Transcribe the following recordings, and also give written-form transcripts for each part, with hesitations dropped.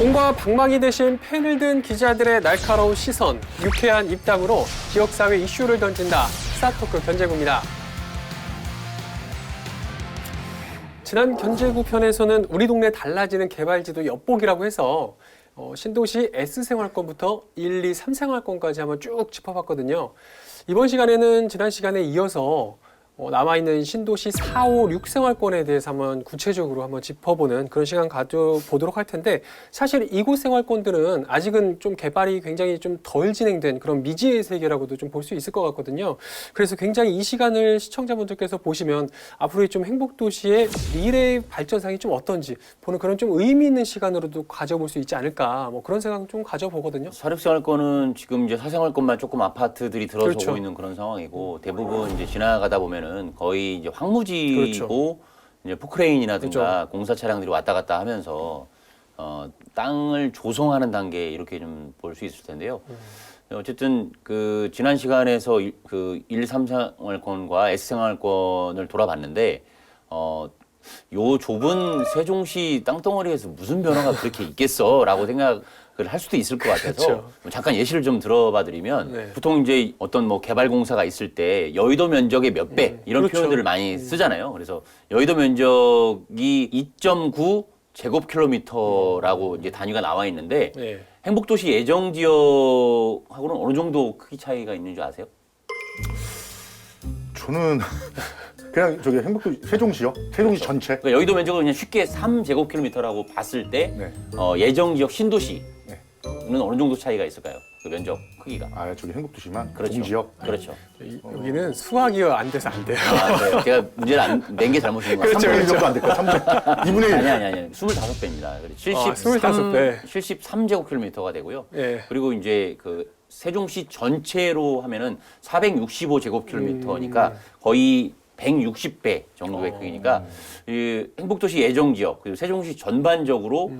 공과 방망이 대신 펜을 든 기자들의 날카로운 시선, 유쾌한 입담으로 지역사회 이슈를 던진다. 스타토크 견제구입니다. 지난 견제구 편에서는 우리 동네 달라지는 개발지도 엿보기라고 해서 신도시 S생활권부터 1, 2, 3생활권까지 한번 쭉 짚어봤거든요. 이번 시간에는 지난 시간에 이어서 남아있는 신도시 4, 5, 6생활권에 대해서 한번 구체적으로 한번 짚어보는 그런 시간 가져보도록 할 텐데, 사실 이곳 생활권들은 아직은 좀 개발이 굉장히 좀 덜 진행된 그런 미지의 세계라고도 좀 볼 수 있을 것 같거든요. 그래서 굉장히 이 시간을 시청자분들께서 보시면 앞으로 좀 행복도시의 미래 발전상이 좀 어떤지 보는 그런 좀 의미 있는 시간으로도 가져볼 수 있지 않을까, 뭐 그런 생각 좀 가져보거든요. 사립생활권은 지금 이제 사생활권만 조금 아파트들이 들어서고 그렇죠. 있는 그런 상황이고, 대부분 이제 지나가다 보면은 거의 이제 황무지고, 그렇죠. 이제 포크레인이라든가 그렇죠. 공사 차량들이 왔다 갔다 하면서 땅을 조성하는 단계 이렇게 좀 볼 수 있을 텐데요. 어쨌든 그 지난 시간에서 그 1, 3생활권과 S생활권을 돌아봤는데 요 좁은 세종시 땅덩어리에서 무슨 변화가 그렇게 있겠어라고 생각을 할 수도 있을 것 같아서 그렇죠. 잠깐 예시를 좀 들어봐 드리면, 네. 보통 이제 어떤 뭐 개발 공사가 있을 때 여의도 면적의 몇 배 이런 그렇죠. 표현들을 많이 쓰잖아요. 그래서 여의도 면적이 2.9 제곱킬로미터라고 이제 단위가 나와 있는데, 네. 행복도시 예정 지역하고는 어느 정도 크기 차이가 있는 줄 아세요? 저는 그냥 저기 행복도 세종시요? 세종시 전체? 그러니까 여의도 면적을 그냥 쉽게 3제곱킬로미터라고 봤을 때 네. 예정 지역 신도시는 네. 어느 정도 차이가 있을까요? 그 면적 크기가. 아 저기 행복도시만? 그렇죠. 동지역? 그렇죠. 여기는 수학이 안 돼서 안 돼요. 네. 제가 문제를 낸 게 잘못인 것 같아요. 그렇죠. 3분의 1 정도 안 될까? 2분의 1. 아니. 25배입니다. 25배. 73제곱킬로미터가 되고요. 예. 그리고 이제 그 세종시 전체로 하면은 465제곱킬로미터니까 거의 160배 정도의 크기니까, 이 행복도시 예정 지역 그리고 세종시 전반적으로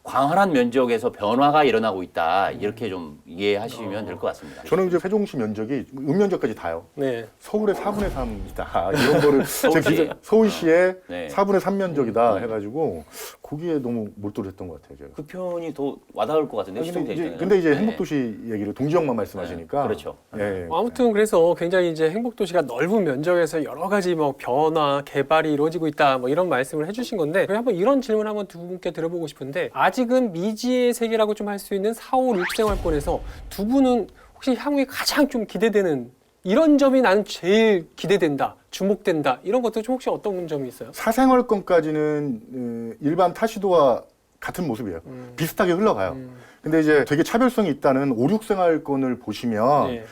광활한 면적에서 변화가 일어나고 있다, 이렇게 좀 이해하시면 될 것 같습니다. 저는 이제 세종시 면적이 읍면적까지 다요. 네. 서울의 4분의 3이다. 이런 거를 제가 서울시의 네. 4분의 3 면적이다 해가지고 거기에 너무 몰두를 했던 것 같아요. 제가. 그 표현이 더 와닿을 것 같은데, 시청자 입장에는. 근데 이제 네. 행복도시 얘기를 동지역만 말씀하시니까. 네, 그렇죠. 예. 아무튼 그래서 굉장히 이제 행복도시가 넓은 면적에서 여러 가지 뭐 변화, 개발이 이루어지고 있다, 뭐 이런 말씀을 해주신 건데, 한번 이런 질문 한번 두 분께 들어보고 싶은데, 아직은 미지의 세계라고 좀 할 수 있는 4, 5, 6생활권에서 두 분은 혹시 향후에 가장 좀 기대되는 이런 점이 나는 제일 기대된다, 주목된다, 이런 것도 좀 혹시 어떤 점이 있어요? 사생활권까지는 일반 타시도와 같은 모습이에요. 비슷하게 흘러가요. 근데 이제 되게 차별성이 있다는 5, 6생활권을 보시면 네.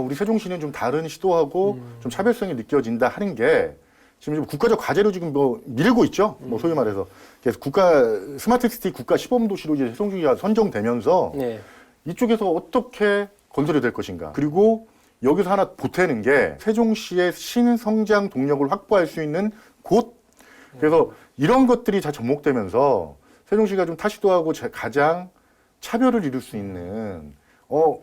우리 세종시는 좀 다른 시도하고 좀 차별성이 느껴진다 하는 게 지금 좀 국가적 과제로 지금 뭐 밀고 있죠. 뭐 소위 말해서. 그래서 스마트시티 국가 시범도시로 이제 세종시가 선정되면서 네. 이쪽에서 어떻게 건설이 될 것인가. 그리고 여기서 하나 보태는 게 세종시의 신성장 동력을 확보할 수 있는 곳. 그래서 이런 것들이 다 접목되면서 세종시가 좀 타시도하고 가장 차별을 이룰 수 있는,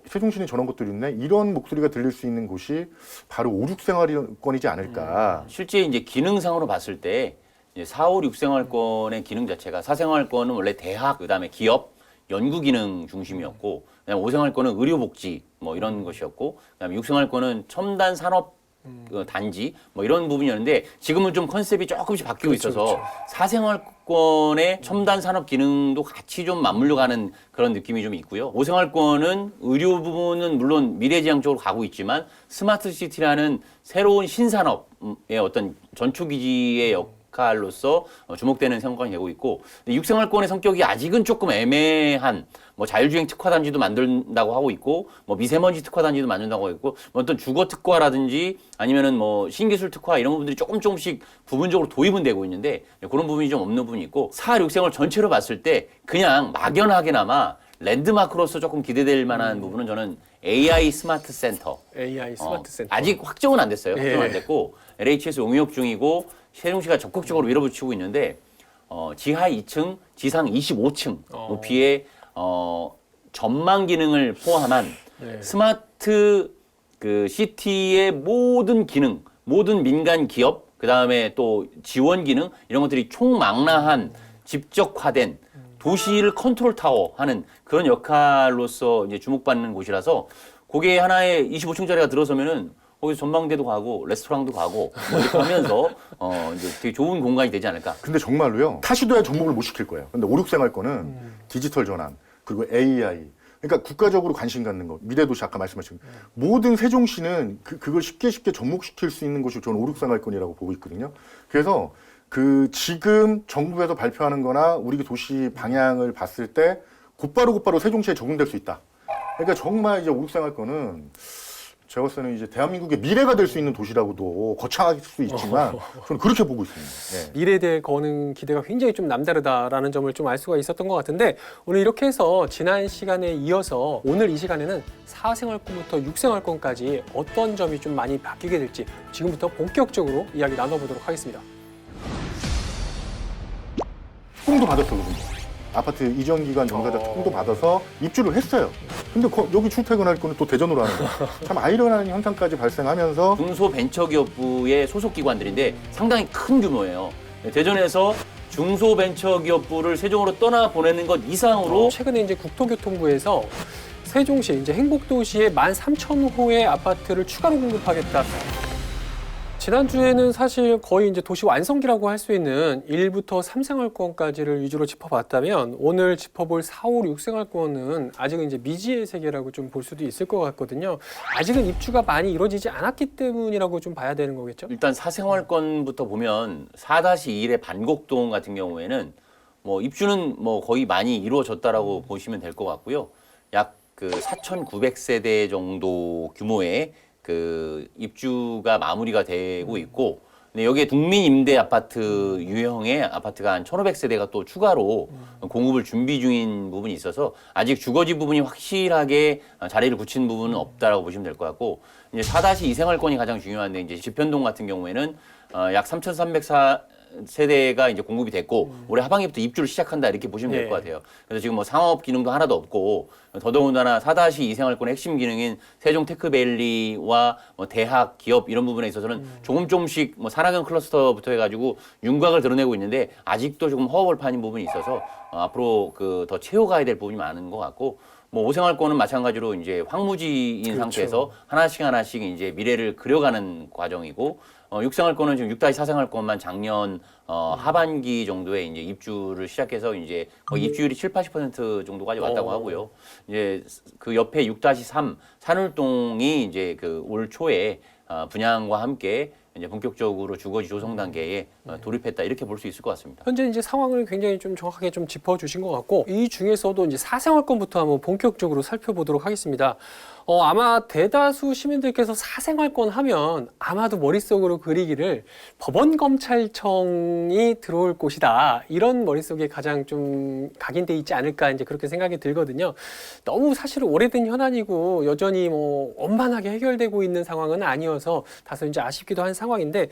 세종시는 저런 것들이 있네, 이런 목소리가 들릴 수 있는 곳이 바로 5, 6생활권이지 않을까. 실제 이제 기능상으로 봤을 때 이제 4, 5, 6생활권의 기능 자체가, 사생활권은 원래 대학, 그다음에 기업, 연구 기능 중심이었고, 그다음에 5생활권은 의료복지 뭐 이런 것이었고, 그다음에 6생활권은 첨단 산업 단지 뭐 이런 부분이었는데, 지금은 좀 컨셉이 조금씩 바뀌고 있어서 사생활권의 첨단 산업 기능도 같이 좀 맞물려 가는 그런 느낌이 좀 있고요. 5생활권은 의료 부분은 물론 미래지향적으로 가고 있지만, 스마트 시티라는 새로운 신산업의 어떤 전초기지의 역할로서 주목되는 생각이 되고 있고, 6생활권의 성격이 아직은 조금 애매한, 뭐 자율주행 특화단지도 만든다고 하고 있고, 뭐 미세먼지 특화단지도 만든다고 하고 있고, 뭐 어떤 주거 특화라든지 아니면은 뭐 신기술 특화 이런 부분들이 조금씩 부분적으로 도입은 되고 있는데, 그런 부분이 좀 없는 부분이 있고, 4, 6생활 전체로 봤을 때 그냥 막연하게나마 랜드마크로서 조금 기대될 만한 부분은 저는 AI 스마트 센터. AI 스마트 센터. 아직 확정은 안 됐어요. 확정은 예. 안 됐고, LHS 용역 중이고, 세종시가 적극적으로 밀어붙이고 있는데, 지하 2층, 지상 25층 높이의 전망 기능을 포함한 네. 스마트 그 시티의 모든 기능, 모든 민간 기업, 그 다음에 또 지원 기능 이런 것들이 총망라한 집적화된 도시를 컨트롤 타워 하는 그런 역할로서 이제 주목받는 곳이라서 그게 하나에 25층짜리가 들어서면은 거기서 전망대도 가고 레스토랑도 가고 뭐 이렇게 하면서 이제 되게 좋은 공간이 되지 않을까. 근데 정말로요. 타시도야 접목을 못 시킬 거예요. 근데 5, 6생활권은 디지털 전환 그리고 AI 그러니까 국가적으로 관심 갖는 것 미래도시 아까 말씀하신 모든 세종시는 그걸 쉽게 접목시킬 수 있는 곳이 저는 5, 6생활권이라고 보고 있거든요. 그래서 그 지금 정부에서 발표하는 거나 우리 도시 방향을 봤을 때 곧바로 세종시에 적응될 수 있다. 그러니까 정말 이제 5, 6생활권은 제가 봤을 때는 이제 대한민국의 미래가 될 수 있는 도시라고도 거창할 수 있지만 저는 그렇게 보고 있습니다. 네. 미래에 대해 거는 기대가 굉장히 좀 남다르다라는 점을 좀 알 수가 있었던 것 같은데 오늘 이렇게 해서 지난 시간에 이어서 오늘 이 시간에는 4생활권부터 6생활권까지 어떤 점이 좀 많이 바뀌게 될지 지금부터 본격적으로 이야기 나눠보도록 하겠습니다. 특공도 받았어요. 아파트 이전 기간 종사자 특공도 받아서 입주를 했어요. 근데 여기 출퇴근할 거는 또 대전으로 하는 거예요. 참 아이러니한 현상까지 발생하면서 중소벤처기업부의 소속 기관들인데 상당히 큰 규모예요. 대전에서 중소벤처기업부를 세종으로 떠나 보내는 것 이상으로 최근에 이제 국토교통부에서 세종시 이제 행복도시에 13,000호의 아파트를 추가로 공급하겠다. 지난주에는 사실 거의 이제 도시 완성기라고 할 수 있는 1부터 3생활권까지를 위주로 짚어봤다면 오늘 짚어볼 4, 5, 6생활권은 아직은 이제 미지의 세계라고 좀 볼 수도 있을 것 같거든요. 아직은 입주가 많이 이루어지지 않았기 때문이라고 좀 봐야 되는 거겠죠? 일단 4생활권부터 보면 4-1의 반곡동 같은 경우에는 뭐 입주는 뭐 거의 많이 이루어졌다라고 보시면 될 것 같고요. 약 그 4,900세대 정도 규모의 그 입주가 마무리가 되고 있고, 근데 여기에 국민 임대 아파트 유형의 아파트가 한 1,500세대가 또 추가로 공급을 준비 중인 부분이 있어서 아직 주거지 부분이 확실하게 자리를 굳힌 부분은 없다라고 보시면 될 것 같고, 이제 4-2 생활권이 가장 중요한데 이제 지편동 같은 경우에는 약 3,304세대가 이제 공급이 됐고 올해 하반기부터 입주를 시작한다 이렇게 보시면 될 것 같아요. 그래서 지금 뭐 상업 기능도 하나도 없고 더더군다나 4-2 생활권의 핵심 기능인 세종 테크밸리와 뭐 대학, 기업 이런 부분에 있어서는 조금씩 뭐 산학연 클러스터부터 해가지고 윤곽을 드러내고 있는데 아직도 조금 허허벌판인 부분이 있어서 앞으로 그 더 채워가야 될 부분이 많은 것 같고, 뭐 5생활권은 마찬가지로 이제 황무지인 그렇죠. 상태에서 하나씩 이제 미래를 그려가는 과정이고, 6생활권은 지금 6-4생활권만 작년 하반기 정도에 이제 입주를 시작해서 이제 거의 입주율이 7-80% 정도까지 왔다고 하고요. 이제 그 옆에 6-3 산울동이 이제 그 올 초에 분양과 함께 이제 본격적으로 주거지 조성 단계에 돌입했다 이렇게 볼 수 있을 것 같습니다. 현재 이제 상황을 굉장히 좀 정확하게 좀 짚어주신 것 같고 이 중에서도 이제 4생활권부터 한번 본격적으로 살펴보도록 하겠습니다. 아마 대다수 시민들께서 4생활권 하면 아마도 머릿속으로 그리기를 법원검찰청이 들어올 곳이다. 이런 머릿속에 가장 좀 각인돼 있지 않을까 이제 그렇게 생각이 들거든요. 너무 사실 오래된 현안이고 여전히 뭐 원만하게 해결되고 있는 상황은 아니어서 다소 이제 아쉽기도 한 상황인데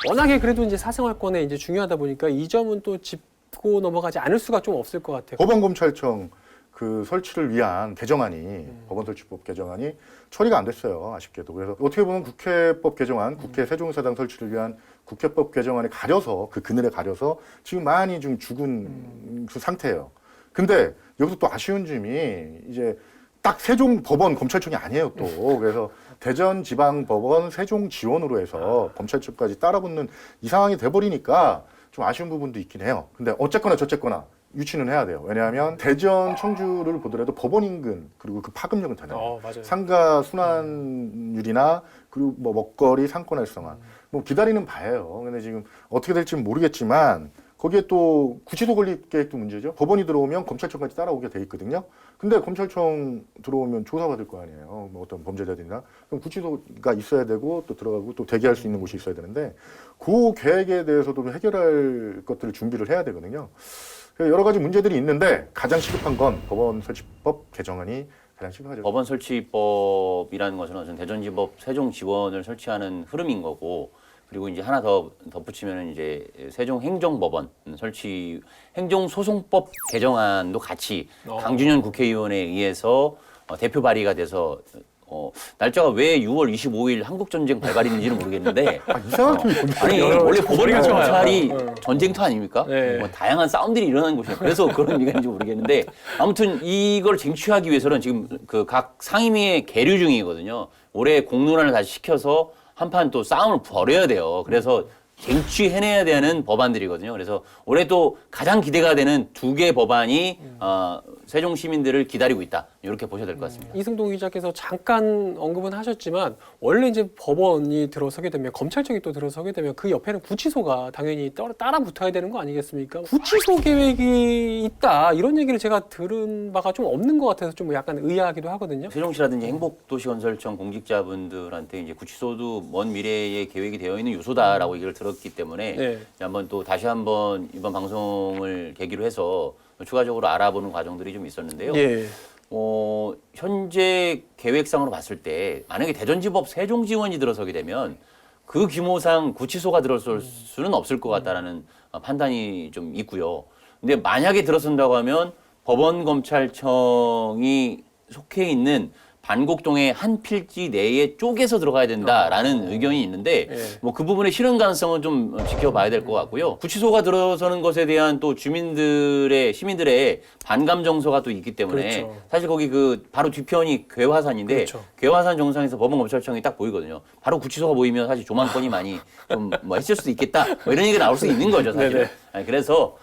워낙에 그래도 이제 4생활권에 이제 중요하다 보니까 이 점은 또 짚고 넘어가지 않을 수가 좀 없을 것 같아요. 법원검찰청 그 설치를 위한 개정안이 법원설치법 개정안이 처리가 안 됐어요. 아쉽게도. 그래서 어떻게 보면 국회법 개정안, 국회 세종사당 설치를 위한 국회법 개정안에 가려서 그 그늘에 가려서 지금 많이 좀 죽은 그 상태예요. 근데 여기서 또 아쉬운 점이 이제 딱 세종 법원 검찰청이 아니에요 또. 그래서 대전지방법원 세종 지원으로 해서 검찰청까지 따라붙는 이 상황이 돼버리니까 좀 아쉬운 부분도 있긴 해요. 근데 어쨌거나 저쨌거나 유치는 해야 돼요. 왜냐하면 대전, 청주를 보더라도 법원 인근 그리고 그 파급력은 되나요? 맞아요. 상가 순환율이나 그리고 뭐 먹거리 상권 활성화 뭐 기다리는 바예요. 근데 지금 어떻게 될지는 모르겠지만 거기에 또 구치소 건립 계획도 문제죠. 법원이 들어오면 검찰청까지 따라오게 돼 있거든요. 근데 검찰청 들어오면 조사받을 거 아니에요. 뭐 어떤 범죄자들이나. 그럼 구치소가 있어야 되고 또 들어가고 또 대기할 수 있는 곳이 있어야 되는데 그 계획에 대해서도 해결할 것들을 준비를 해야 되거든요. 여러 가지 문제들이 있는데 가장 시급한 건 법원설치법 개정안이 가장 시급하죠. 법원 설치법이라는 것은 어떤 대전지법 세종 지원을 설치하는 흐름인 거고, 그리고 이제 하나 더 덧붙이면 이제 세종 행정법원 설치 행정소송법 개정안도 같이 강준현 국회의원에 의해서 대표 발의가 돼서 날짜가 왜 6월 25일 한국전쟁 발발인지는 모르겠는데 이상한 팀이 아니 여러 원래 머리가 법원 좋아요. 검찰이 전쟁터 아닙니까? 네. 뭐 다양한 싸움들이 일어나는 곳이에요. 그래서 그런 얘기인지 모르겠는데 아무튼 이걸 쟁취하기 위해서는 지금 그 각 상임위의 계류 중이거든요. 올해 공론화를 다시 시켜서 한판 또 싸움을 벌여야 돼요. 그래서 쟁취해내야 되는 법안들이거든요. 그래서 올해 또 가장 기대가 되는 2개 법안이 세종 시민들을 기다리고 있다. 이렇게 보셔야 될 것 같습니다. 이승동 기자께서 잠깐 언급은 하셨지만 원래 이제 법원이 들어서게 되면 검찰청이 또 들어서게 되면 그 옆에는 구치소가 당연히 따라 붙어야 되는 거 아니겠습니까? 구치소 계획이 있다 이런 얘기를 제가 들은 바가 좀 없는 것 같아서 좀 약간 의아하기도 하거든요. 세종시라든지 행복도시건설청 공직자분들한테 이제 구치소도 먼 미래에 계획이 되어 있는 요소다라고 얘기를 들었기 때문에 네. 한번 또 다시 한번 이번 방송을 계기로 해서 추가적으로 알아보는 과정들이 좀 있었는데요. 예. 현재 계획상으로 봤을 때 만약에 대전지법 세종지원이 들어서게 되면 그 규모상 구치소가 들어설 수는 없을 것 같다라는 판단이 좀 있고요. 근데 만약에 들어선다고 하면 법원검찰청이 속해 있는 반곡동의 한 필지 내에 쪼개서 들어가야 된다라는 의견이 있는데 예. 뭐 그 부분의 실현 가능성은 좀 지켜봐야 될 것 같고요. 구치소가 들어서는 것에 대한 또 시민들의 반감 정서가 또 있기 때문에 그렇죠. 사실 거기 그 바로 뒤편이 괴화산인데 그렇죠. 괴화산 정상에서 법원검찰청이 딱 보이거든요. 바로 구치소가 보이면 사실 조망권이 많이 좀 뭐 했을 수도 있겠다. 뭐 이런 얘기가 나올 수 있는 거죠, 사실은. 네네. 그래서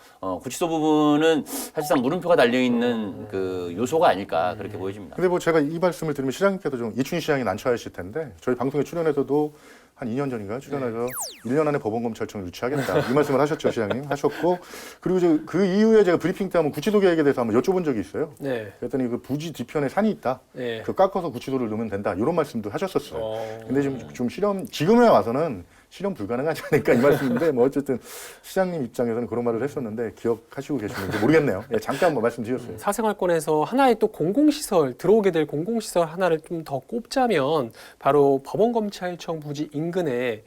구치소 부분은 사실상 물음표가 달려 있는 그 요소가 아닐까 그렇게 보여집니다. 근데 뭐 제가 이 말씀을 드리면 시장님께도 좀 이춘희 시장이 난처하실 텐데 저희 방송에 출연해서도 한 2년 전인가 출연해서 1년 안에 법원검찰청을 유치하겠다 이 말씀을 하셨죠, 시장님 하셨고 그리고 그 이후에 제가 브리핑 때 한번 구치소 계획에 대해서 한번 여쭤본 적이 있어요. 네. 그랬더니 그 부지 뒤편에 산이 있다. 네. 그 깎아서 구치소를 넣으면 된다. 이런 말씀도 하셨었어요. 근데 좀 지금에 와서는 실현 불가능하지 않을까 이 말씀인데 뭐 어쨌든 시장님 입장에서는 그런 말을 했었는데 기억하시고 계시는지 모르겠네요. 예, 잠깐 뭐 말씀드렸어요. 사생활권에서 하나의 또 공공시설, 들어오게 될 공공시설 하나를 좀 더 꼽자면 바로 법원검찰청 부지 인근에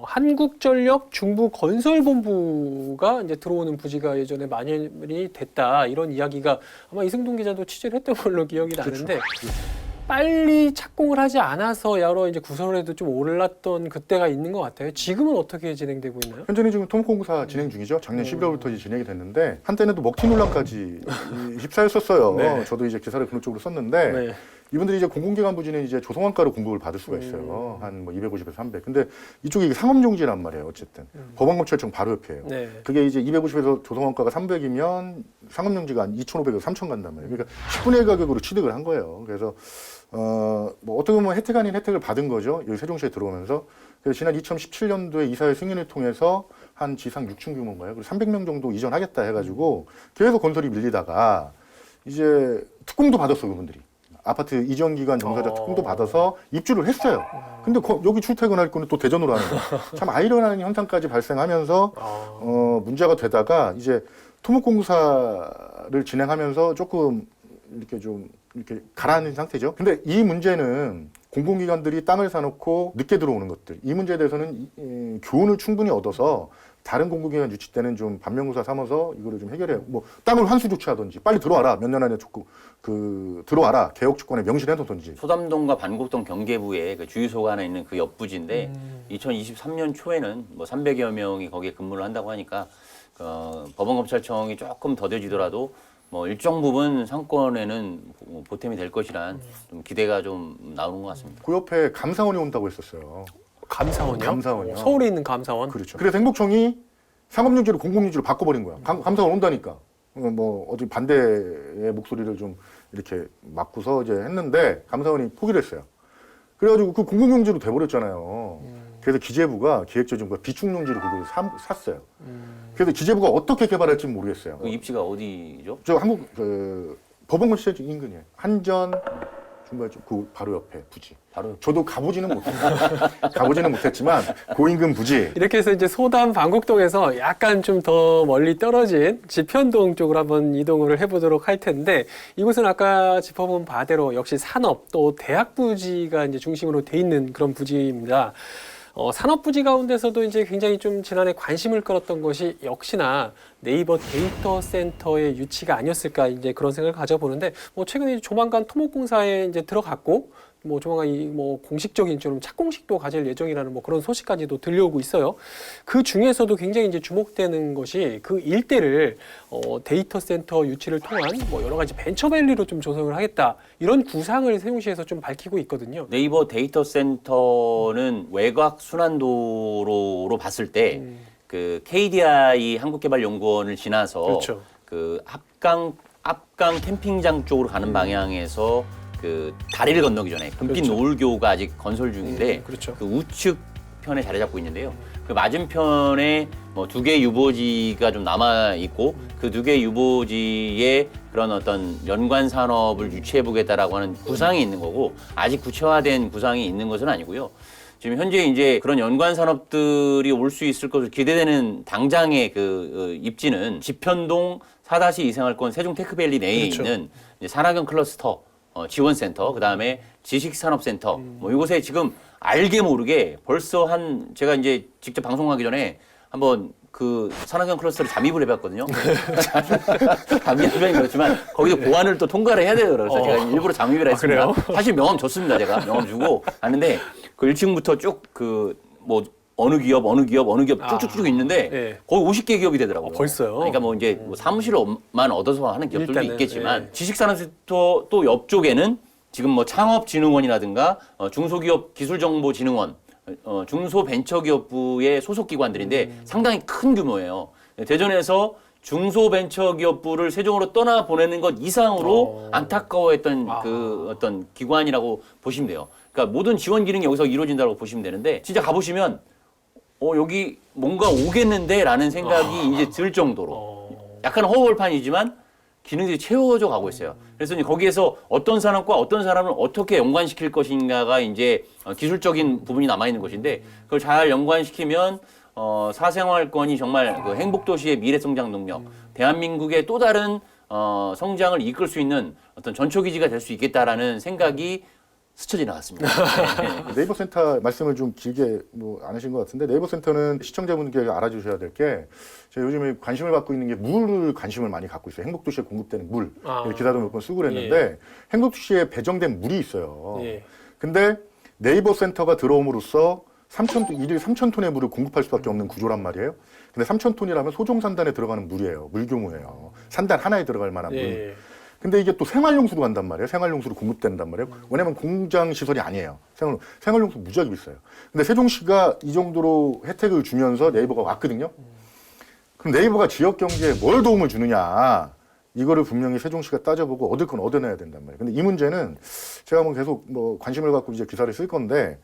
한국전력 중부건설본부가 이제 들어오는 부지가 예전에 마련이 됐다 이런 이야기가 아마 이승동 기자도 취재를 했던 걸로 기억이 나는데 빨리 착공을 하지 않아서 여러 이제 구설에도 좀 올랐던 그때가 있는 것 같아요. 지금은 어떻게 진행되고 있나요? 현재는 지금 토목공사 진행 중이죠. 작년 11월부터 진행이 됐는데 한때는 또 먹튀 논란까지 휩싸였었어요. 네. 저도 저도 이제 기사를 그런 쪽으로 썼는데 네. 이분들이 이제 공공기관 부지는 이제 조성원가로 공급을 받을 수가 있어요. 한 뭐 250에서 300. 근데 이쪽이 상업용지란 말이에요. 어쨌든 법원검찰청 바로 옆이에요. 네. 그게 이제 250에서 조성원가가 300이면 상업용지가 한 2,500에서 3,000 간단 말이에요. 그러니까 10분의 1 가격으로 취득을 한 거예요. 그래서 뭐 어떻게 보면 혜택 아닌 혜택을 받은 거죠. 여기 세종시에 들어오면서. 그래서 지난 2017년도에 이사회 승인을 통해서 한 지상 6층 규모인가요? 그리고 300명 정도 이전하겠다 해가지고 계속 건설이 밀리다가 이제 특공도 받았어, 그분들이. 아파트 이전 기간 종사자 특공도 받아서 입주를 했어요. 근데 여기 출퇴근할 거는 또 대전으로 하는 거예요. 참 아이러니한 현상까지 발생하면서 문제가 되다가 이제 토목공사를 진행하면서 조금 이렇게 좀 이렇게 가라앉은 상태죠. 근데 이 문제는 공공기관들이 땅을 사놓고 늦게 들어오는 것들, 이 문제에 대해서는 교훈을 충분히 얻어서 다른 공공기관 유치 때는 좀 반면교사 삼아서 이거를 좀 해결해요. 뭐 땅을 환수 조치하든지 빨리 들어와라, 몇 년 안에 들어와라, 개혁 주권에 명시해놓든지. 소담동과 반곡동 경계부에 그 주유소가 하나 있는 그 옆부지인데 2023년 초에는 뭐 300여 명이 거기에 근무를 한다고 하니까 법원검찰청이 조금 더뎌지더라도 뭐 일정 부분 상권에는 보탬이 될 것이란 좀 기대가 좀 나오는 것 같습니다. 그 옆에 감사원이 온다고 했었어요. 감사원이요? 감사원이요. 서울에 있는 감사원? 그렇죠. 그래서 행복청이 상업용지로 공공용지로 바꿔버린 거야. 감사원 온다니까. 뭐 어디 반대의 목소리를 좀 이렇게 막고서 이제 했는데 감사원이 포기를 했어요. 그래가지고 그 공공용지로 돼버렸잖아요. 그래서 기재부가 기획재정부가 비축용지로 그걸 샀어요. 그래서 기재부가 어떻게 개발할지 모르겠어요. 그 입지가 어디죠? 저 한국 법원검찰청 인근이에요. 한전 중간에 그 바로 옆에 부지. 바로 저도 가보지는 못했지만 고인근 부지. 이렇게 해서 이제 소담 반곡동에서 약간 좀 더 멀리 떨어진 지편동 쪽으로 한번 이동을 해보도록 할 텐데 이곳은 아까 짚어본 바대로 역시 산업 또 대학 부지가 이제 중심으로 돼 있는 그런 부지입니다. 산업 부지 가운데서도 이제 굉장히 좀 지난해 관심을 끌었던 것이 역시나 네이버 데이터 센터의 유치가 아니었을까 이제 그런 생각을 가져보는데 뭐 최근에 조만간 토목공사에 이제 들어갔고 뭐 조만간 이 뭐 공식적인 좀 착공식도 가질 예정이라는 뭐 그런 소식까지도 들려오고 있어요. 그 중에서도 굉장히 이제 주목되는 것이 그 일대를 데이터 센터 유치를 통한 뭐 여러 가지 벤처밸리로 좀 조성을 하겠다 이런 구상을 세종시에서 좀 밝히고 있거든요. 네이버 데이터 센터는 외곽 순환도로로 봤을 때 그 KDI 한국개발연구원을 지나서 그렇죠. 그 앞강 캠핑장 쪽으로 가는 방향에서 그 다리를 건너기 전에 금빛 그렇죠. 노을교가 아직 건설 중인데 그렇죠. 그 우측 편에 자리 잡고 있는데요. 그 맞은편에 뭐 2개 유보지가 좀 남아 있고 그 2개 유보지에 그런 어떤 연관 산업을 유치해 보겠다라고 하는 구상이 있는 거고 아직 구체화된 구상이 있는 것은 아니고요. 지금 현재 이제 그런 연관 산업들이 올 수 있을 것으로 기대되는 당장의 그 입지는 지편동 4-2 생활권 세종 테크밸리 내에 그렇죠. 있는 이제 산학연 클러스터 지원센터, 그 다음에 지식산업센터, 뭐 이곳에 지금 알게 모르게 벌써 제가 이제 직접 방송하기 전에 한번 그 산학연 클러스터를 잠입을 해봤거든요. 잠입은 그렇지만 거기서 보안을 또 통과를 해야 돼요. 그래서 제가 일부러 잠입을 했습니다. 그래요? 사실 명함 줬습니다. 제가 명함 주고 갔는데 그 1층부터 쭉 그 뭐 어느 기업 쭉쭉쭉 있는데 예. 거의 50개 기업이 되더라고요. 벌써요? 그러니까 뭐 이제 뭐 사무실만 얻어서 하는 기업들도 일단은, 있겠지만 예. 지식산업센터 또 옆쪽에는 지금 뭐 창업진흥원이라든가 중소기업기술정보진흥원, 중소벤처기업부의 소속기관들인데 상당히 큰 규모예요. 대전에서 중소벤처기업부를 세종으로 떠나 보내는 것 이상으로 안타까워했던 그 어떤 기관이라고 보시면 돼요. 그러니까 모든 지원 기능이 여기서 이루어진다고 보시면 되는데 진짜 가보시면 여기 뭔가 오겠는데라는 생각이 이제 들 정도로 약간 허벌판이지만 기능들이 채워져 가고 있어요. 그래서 이제 거기에서 어떤 사람과 어떤 사람을 어떻게 연관시킬 것인가가 이제 기술적인 부분이 남아 있는 것인데 그걸 잘 연관시키면 사생활권이 정말 그 행복도시의 미래성장 능력, 대한민국의 또 다른 성장을 이끌 수 있는 어떤 전초기지가 될 수 있겠다라는 생각이 스쳐 지나갔습니다. 네. 네이버 센터 말씀을 좀 길게 뭐 안 하신 것 같은데 네이버 센터는 시청자분들께 알아주셔야 될 게 제가 요즘에 관심을 받고 있는 게 물을 관심을 많이 갖고 있어요. 행복도시에 공급되는 물. 기사도 몇 번 쓰고 그랬는데 행복도시에 배정된 물이 있어요. 예. 근데 네이버 센터가 들어옴으로써 1일 3,000톤의 물을 공급할 수밖에 없는 구조란 말이에요. 근데 3,000톤이라면 소종산단에 들어가는 물이에요. 물 규모예요. 산단 하나에 들어갈 만한 물. 예. 근데 이게 또 생활용수로 간단 말이에요. 생활용수로 공급된단 말이에요. 왜냐면 공장 시설이 아니에요. 생활용수 무지하게 비싸요. 근데 세종시가 이 정도로 혜택을 주면서 네이버가 왔거든요. 그럼 네이버가 지역 경제에 뭘 도움을 주느냐. 이거를 분명히 세종시가 따져보고 얻을 건 얻어내야 된단 말이에요. 근데 이 문제는 제가 뭐 계속 뭐 관심을 갖고 이제 기사를 쓸 건데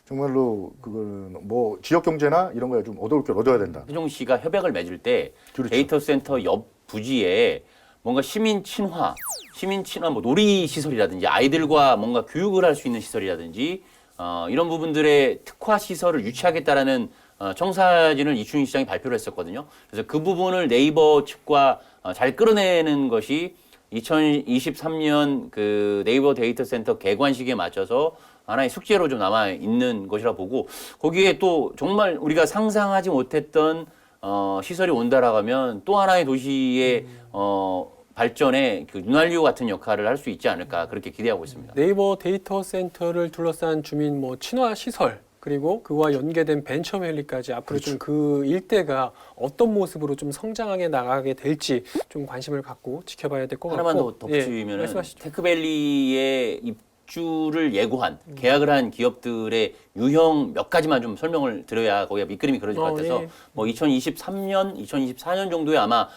정말로 그걸 뭐 지역 경제나 이런 거에 좀 얻어올 걸 얻어야 된다. 세종시가 협약을 맺을 때 그렇죠. 데이터 센터 옆 부지에 뭔가 시민 친화 뭐 놀이 시설이라든지 아이들과 뭔가 교육을 할 수 있는 시설이라든지 이런 부분들의 특화 시설을 유치하겠다라는 청사진을 이춘희 시장이 발표를 했었거든요. 그래서 그 부분을 네이버 측과 잘 끌어내는 것이 2023년 그 네이버 데이터 센터 개관식에 맞춰서 하나의 숙제로 좀 남아 있는 것이라 보고 거기에 또 정말 우리가 상상하지 못했던 시설이 온다라고 하면 또 하나의 도시의 발전에 그 윤활유 같은 역할을 할 수 있지 않을까 그렇게 기대하고 있습니다. 네이버 데이터 센터를 둘러싼 주민 뭐 친화 시설 그리고 그와 연계된 벤처밸리까지 앞으로 좀 그 일대가 어떤 모습으로 좀 성장하게 나가게 될지 좀 관심을 갖고 지켜봐야 될 것 같고 하나만 더 덧붙이면은 말씀하시죠. 테크밸리의 입주를 예고한 계약을 한 기업들의 유형 몇 가지만 좀 설명을 드려야 거기가 밑그림이 그려질 것 같아서 예. 뭐 2023년, 2024년 정도에 아마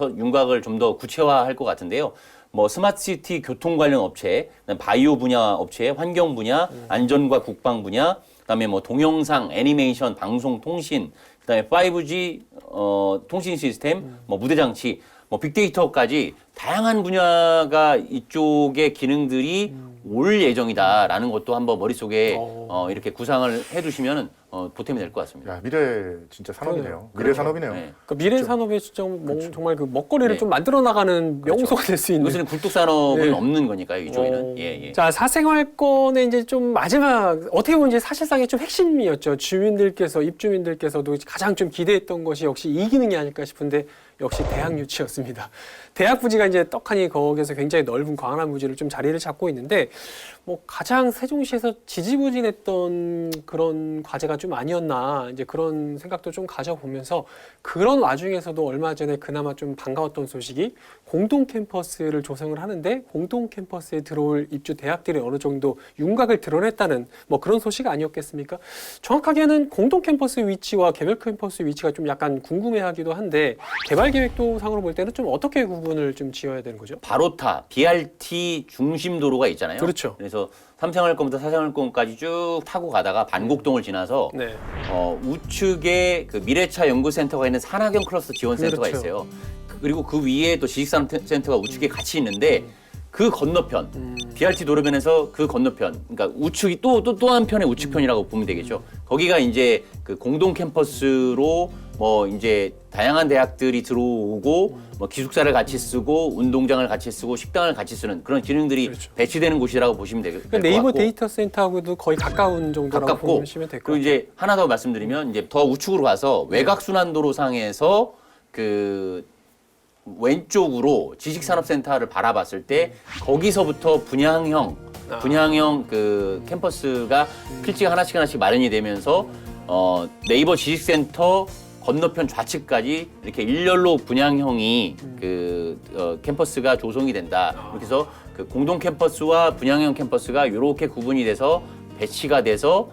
윤곽을 좀 더 구체화할 것 같은데요. 뭐 스마트시티 교통 관련 업체, 바이오 분야 업체, 환경 분야, 안전과 국방 분야, 그다음에 뭐 동영상, 애니메이션, 방송, 통신, 그다음에 5G 통신 시스템, 뭐 무대 장치, 뭐 빅데이터까지 다양한 분야가 이쪽의 기능들이 올 예정이다라는 것도 한번 머릿속에 이렇게 구상을 해두시면은 보탬이 될 것 같습니다. 야, 미래 진짜 산업이네요. 미래 그렇죠. 산업이네요. 네. 그 미래 산업에 진짜 정말 그 먹거리를 네. 좀 만들어 나가는 명소가 될 수 있는. 요새는 굴뚝 산업은 네. 없는 거니까요, 이쪽에는. 예. 자, 사생활권의 이제 좀 마지막 어떻게 보면 이제 사실상의 좀 핵심이었죠. 주민들께서 입주민들께서도 가장 좀 기대했던 것이 역시 이 기능이 아닐까 싶은데 역시 대학 유치였습니다. 대학 부지가 이제 떡하니 거기에서 굉장히 넓은 광활한 부지를 좀 자리를 잡고 있는데 뭐 가장 세종시에서 지지부진했던 그런 과제가 좀 아니었나 이제 그런 생각도 좀 가져보면서 그런 와중에서도 얼마 전에 그나마 좀 반가웠던 소식이 공동 캠퍼스를 조성을 하는데 공동 캠퍼스에 들어올 입주 대학들이 어느 정도 윤곽을 드러냈다는 뭐 그런 소식 아니었겠습니까? 정확하게는 공동 캠퍼스 위치와 개별 캠퍼스 위치가 좀 약간 궁금해하기도 한데 개발 계획도 상으로 볼 때는 좀 어떻게 구분을 좀 지어야 되는 거죠? 바로타, BRT 중심 도로가 있잖아요. 그렇죠. 그래서 삼생활권부터 사생활권까지 쭉 타고 가다가 반곡동을 지나서 네. 우측에 그 미래차 연구센터가 있는 산학연 클러스터 지원센터가 그렇죠. 있어요. 그리고 그 위에 또 지식산업센터가 우측에 같이 있는데 그 건너편 BRT 도로변에서 그 건너편 그러니까 우측이 또 한편의 우측편이라고 보면 되겠죠. 거기가 이제 그 공동 캠퍼스로 뭐 이제 다양한 대학들이 들어오고 뭐 기숙사를 같이 쓰고 운동장을 같이 쓰고 식당을 같이 쓰는 그런 기능들이 그렇죠. 배치되는 곳이라고 보시면 될 것 같고. 네이버 데이터 센터하고도 거의 가까운 정도라고 가깝고 보시면 될 것 그리고 같아요. 이제 하나 더 말씀드리면 이제 더 우측으로 가서 외곽순환도로상에서 그 왼쪽으로 지식산업센터를 바라봤을 때 거기서부터 분양형 그 캠퍼스가 필지가 하나씩 마련이 되면서 네이버 지식센터 건너편 좌측까지 이렇게 일렬로 분양형이 캠퍼스가 조성이 된다. 이렇게 해서 그 공동 캠퍼스와 분양형 캠퍼스가 이렇게 구분이 돼서 배치가 돼서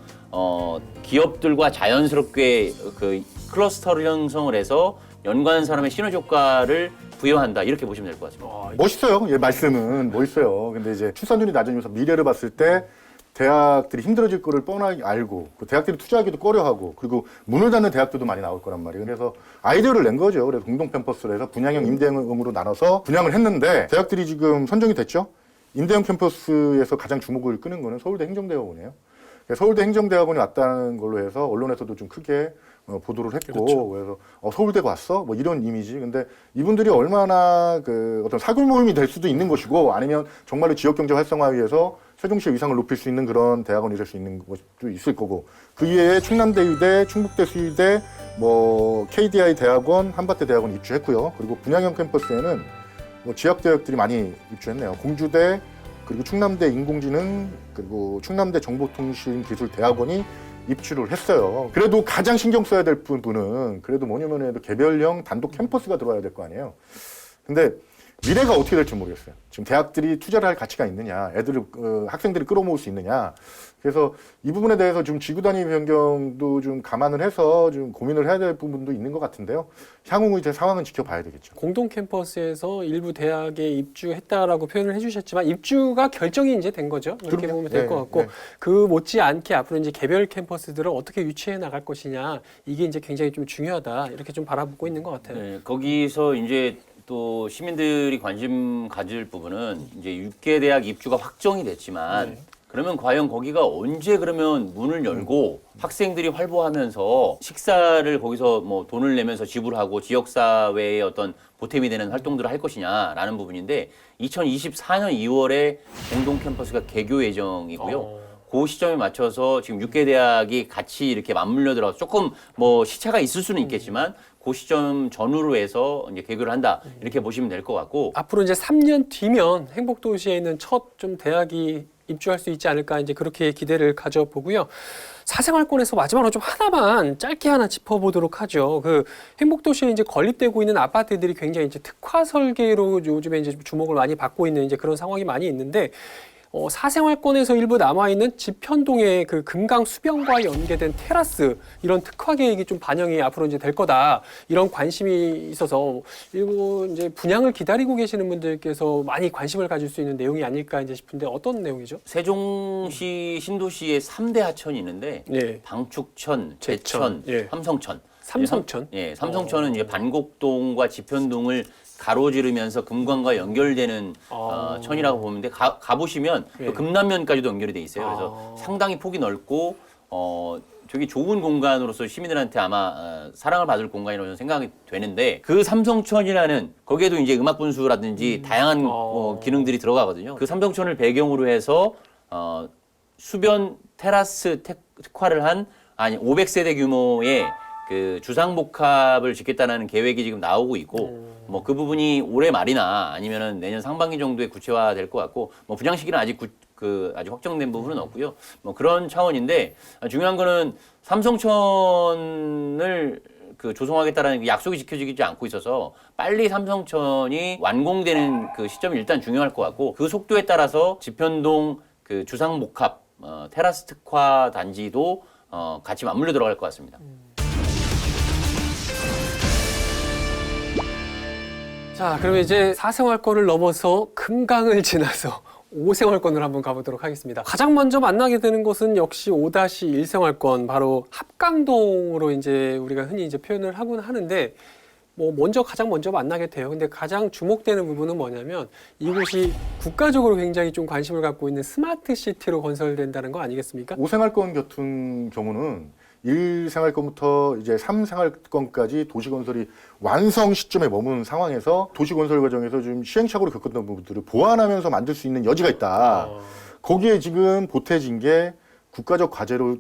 기업들과 자연스럽게 그 클러스터를 형성을 해서 연관 산업의 시너지 효과를 부여한다 이렇게 보시면 될 것 같습니다. 멋있어요. 예, 말씀은 멋있어요. 근데 이제 출산율이 낮으면서 미래를 봤을 때 대학들이 힘들어질 거를 뻔하게 알고 그 대학들이 투자하기도 꺼려하고 그리고 문을 닫는 대학들도 많이 나올 거란 말이에요. 그래서 아이디어를 낸 거죠. 그래서 공동 캠퍼스로 해서 분양형, 임대형으로 나눠서 분양을 했는데 대학들이 지금 선정이 됐죠. 임대형 캠퍼스에서 가장 주목을 끄는 거는 서울대 행정대학원이에요. 서울대 행정대학원이 왔다는 걸로 해서 언론에서도 좀 크게 보도를 했고 그렇죠. 그래서 서울대가 왔어? 뭐 이런 이미지. 근데 이분들이 얼마나 그 어떤 사교 모임이 될 수도 있는 것이고 아니면 정말로 지역 경제 활성화 위해서 세종시의 위상을 높일 수 있는 그런 대학원이 될 수 있는 것도 있을 거고 그 이외에 충남대 의대, 충북대 수의대, 뭐 KDI 대학원, 한밭대 대학원 입주했고요. 그리고 분양형 캠퍼스에는 뭐 지역 대학들이 많이 입주했네요. 공주대 그리고 충남대 인공지능 그리고 충남대 정보통신기술대학원이 입주를 했어요. 그래도 가장 신경 써야 될 부분은 그래도 뭐냐면 해도 개별형 단독 캠퍼스가 들어와야 될 거 아니에요. 근데 미래가 어떻게 될지 모르겠어요. 지금 대학들이 투자를 할 가치가 있느냐, 애들을 학생들이 끌어모을 수 있느냐. 그래서 이 부분에 대해서 좀 지구 단위 변경도 좀 감안을 해서 좀 고민을 해야 될 부분도 있는 것 같은데요. 향후 이제 상황은 지켜봐야 되겠죠. 공동 캠퍼스에서 일부 대학에 입주했다라고 표현을 해주셨지만 입주가 결정이 이제 된 거죠. 이렇게 그럼요. 보면 될 것 네, 같고 네. 그 못지않게 앞으로 이제 개별 캠퍼스들을 어떻게 유치해 나갈 것이냐 이게 이제 굉장히 좀 중요하다 이렇게 좀 바라보고 있는 것 같아요. 네, 거기서 이제 또 시민들이 관심 가질 부분은 이제 6개 대학 입주가 확정이 됐지만 그러면 과연 거기가 언제 그러면 문을 열고 학생들이 활보하면서 식사를 거기서 뭐 돈을 내면서 지불하고 지역사회의 어떤 보탬이 되는 활동들을 할 것이냐라는 부분인데 2024년 2월에 공동 캠퍼스가 개교 예정이고요. 그 시점에 맞춰서 지금 6개 대학이 같이 이렇게 맞물려 들어서 조금 뭐 시차가 있을 수는 있겠지만 그 시점 전후로 해서 이제 개교를 한다 이렇게 보시면 될 것 같고 앞으로 이제 3년 뒤면 행복도시에 있는 첫 좀 대학이 입주할 수 있지 않을까 이제 그렇게 기대를 가져보고요. 사생활권에서 마지막으로 좀 하나만 짧게 하나 짚어보도록 하죠. 그 행복도시에 이제 건립되고 있는 아파트들이 굉장히 이제 특화 설계로 요즘에 이제 주목을 많이 받고 있는 이제 그런 상황이 많이 있는데. 사생활권에서 일부 남아있는 집현동의 그 금강 수변과 연계된 테라스 이런 특화 계획이 좀 반영이 앞으로 이제 될 거다 이런 관심이 있어서 일부 이제 분양을 기다리고 계시는 분들께서 많이 관심을 가질 수 있는 내용이 아닐까 이제 싶은데 어떤 내용이죠? 세종시 신도시에 3대 하천이 있는데 예. 방축천, 제천, 제천, 예. 삼성천. 삼성천? 예, 삼성천은 이제 반곡동과 집현동을 가로지르면서 금강과 연결되는 천이라고 보면 돼. 가보시면 예. 또 금남면까지도 연결이 돼 있어요. 그래서 상당히 폭이 넓고 저기 좋은 공간으로서 시민들한테 아마 사랑을 받을 공간이라고 저는 생각이 되는데 그 삼성천이라는 거기에도 이제 음악 분수라든지 다양한 기능들이 들어가거든요. 그 삼성천을 배경으로 해서 수변 테라스 특화를 한 500세대 규모의 그 주상복합을 짓겠다는 계획이 지금 나오고 있고 뭐 그 부분이 올해 말이나 아니면은 내년 상반기 정도에 구체화될 것 같고 뭐 분양 시기는 아직 아직 확정된 부분은 없고요. 뭐 그런 차원인데 중요한 거는 삼성천을 그 조성하겠다라는 그 약속이 지켜지지 않고 있어서 빨리 삼성천이 완공되는 그 시점이 일단 중요할 것 같고 그 속도에 따라서 지편동 그 주상복합 테라스 특화 단지도 같이 맞물려 들어갈 것 같습니다. 자, 그러면 이제 사생활권을 넘어서 금강을 지나서 5생활권으로 한번 가보도록 하겠습니다. 가장 먼저 만나게 되는 곳은 역시 5-1 생활권, 바로 합강동으로 이제 우리가 흔히 이제 표현을 하곤 하는데, 가장 먼저 만나게 돼요. 근데 가장 주목되는 부분은 뭐냐면 이곳이 국가적으로 굉장히 좀 관심을 갖고 있는 스마트 시티로 건설된다는 거 아니겠습니까? 5생활권 같은 경우는 1생활권부터 이제 3생활권까지 도시건설이 완성 시점에 머무는 상황에서 도시건설 과정에서 좀 시행착오를 겪었던 부분들을 보완하면서 만들 수 있는 여지가 있다. 거기에 지금 보태진 게 국가적 과제로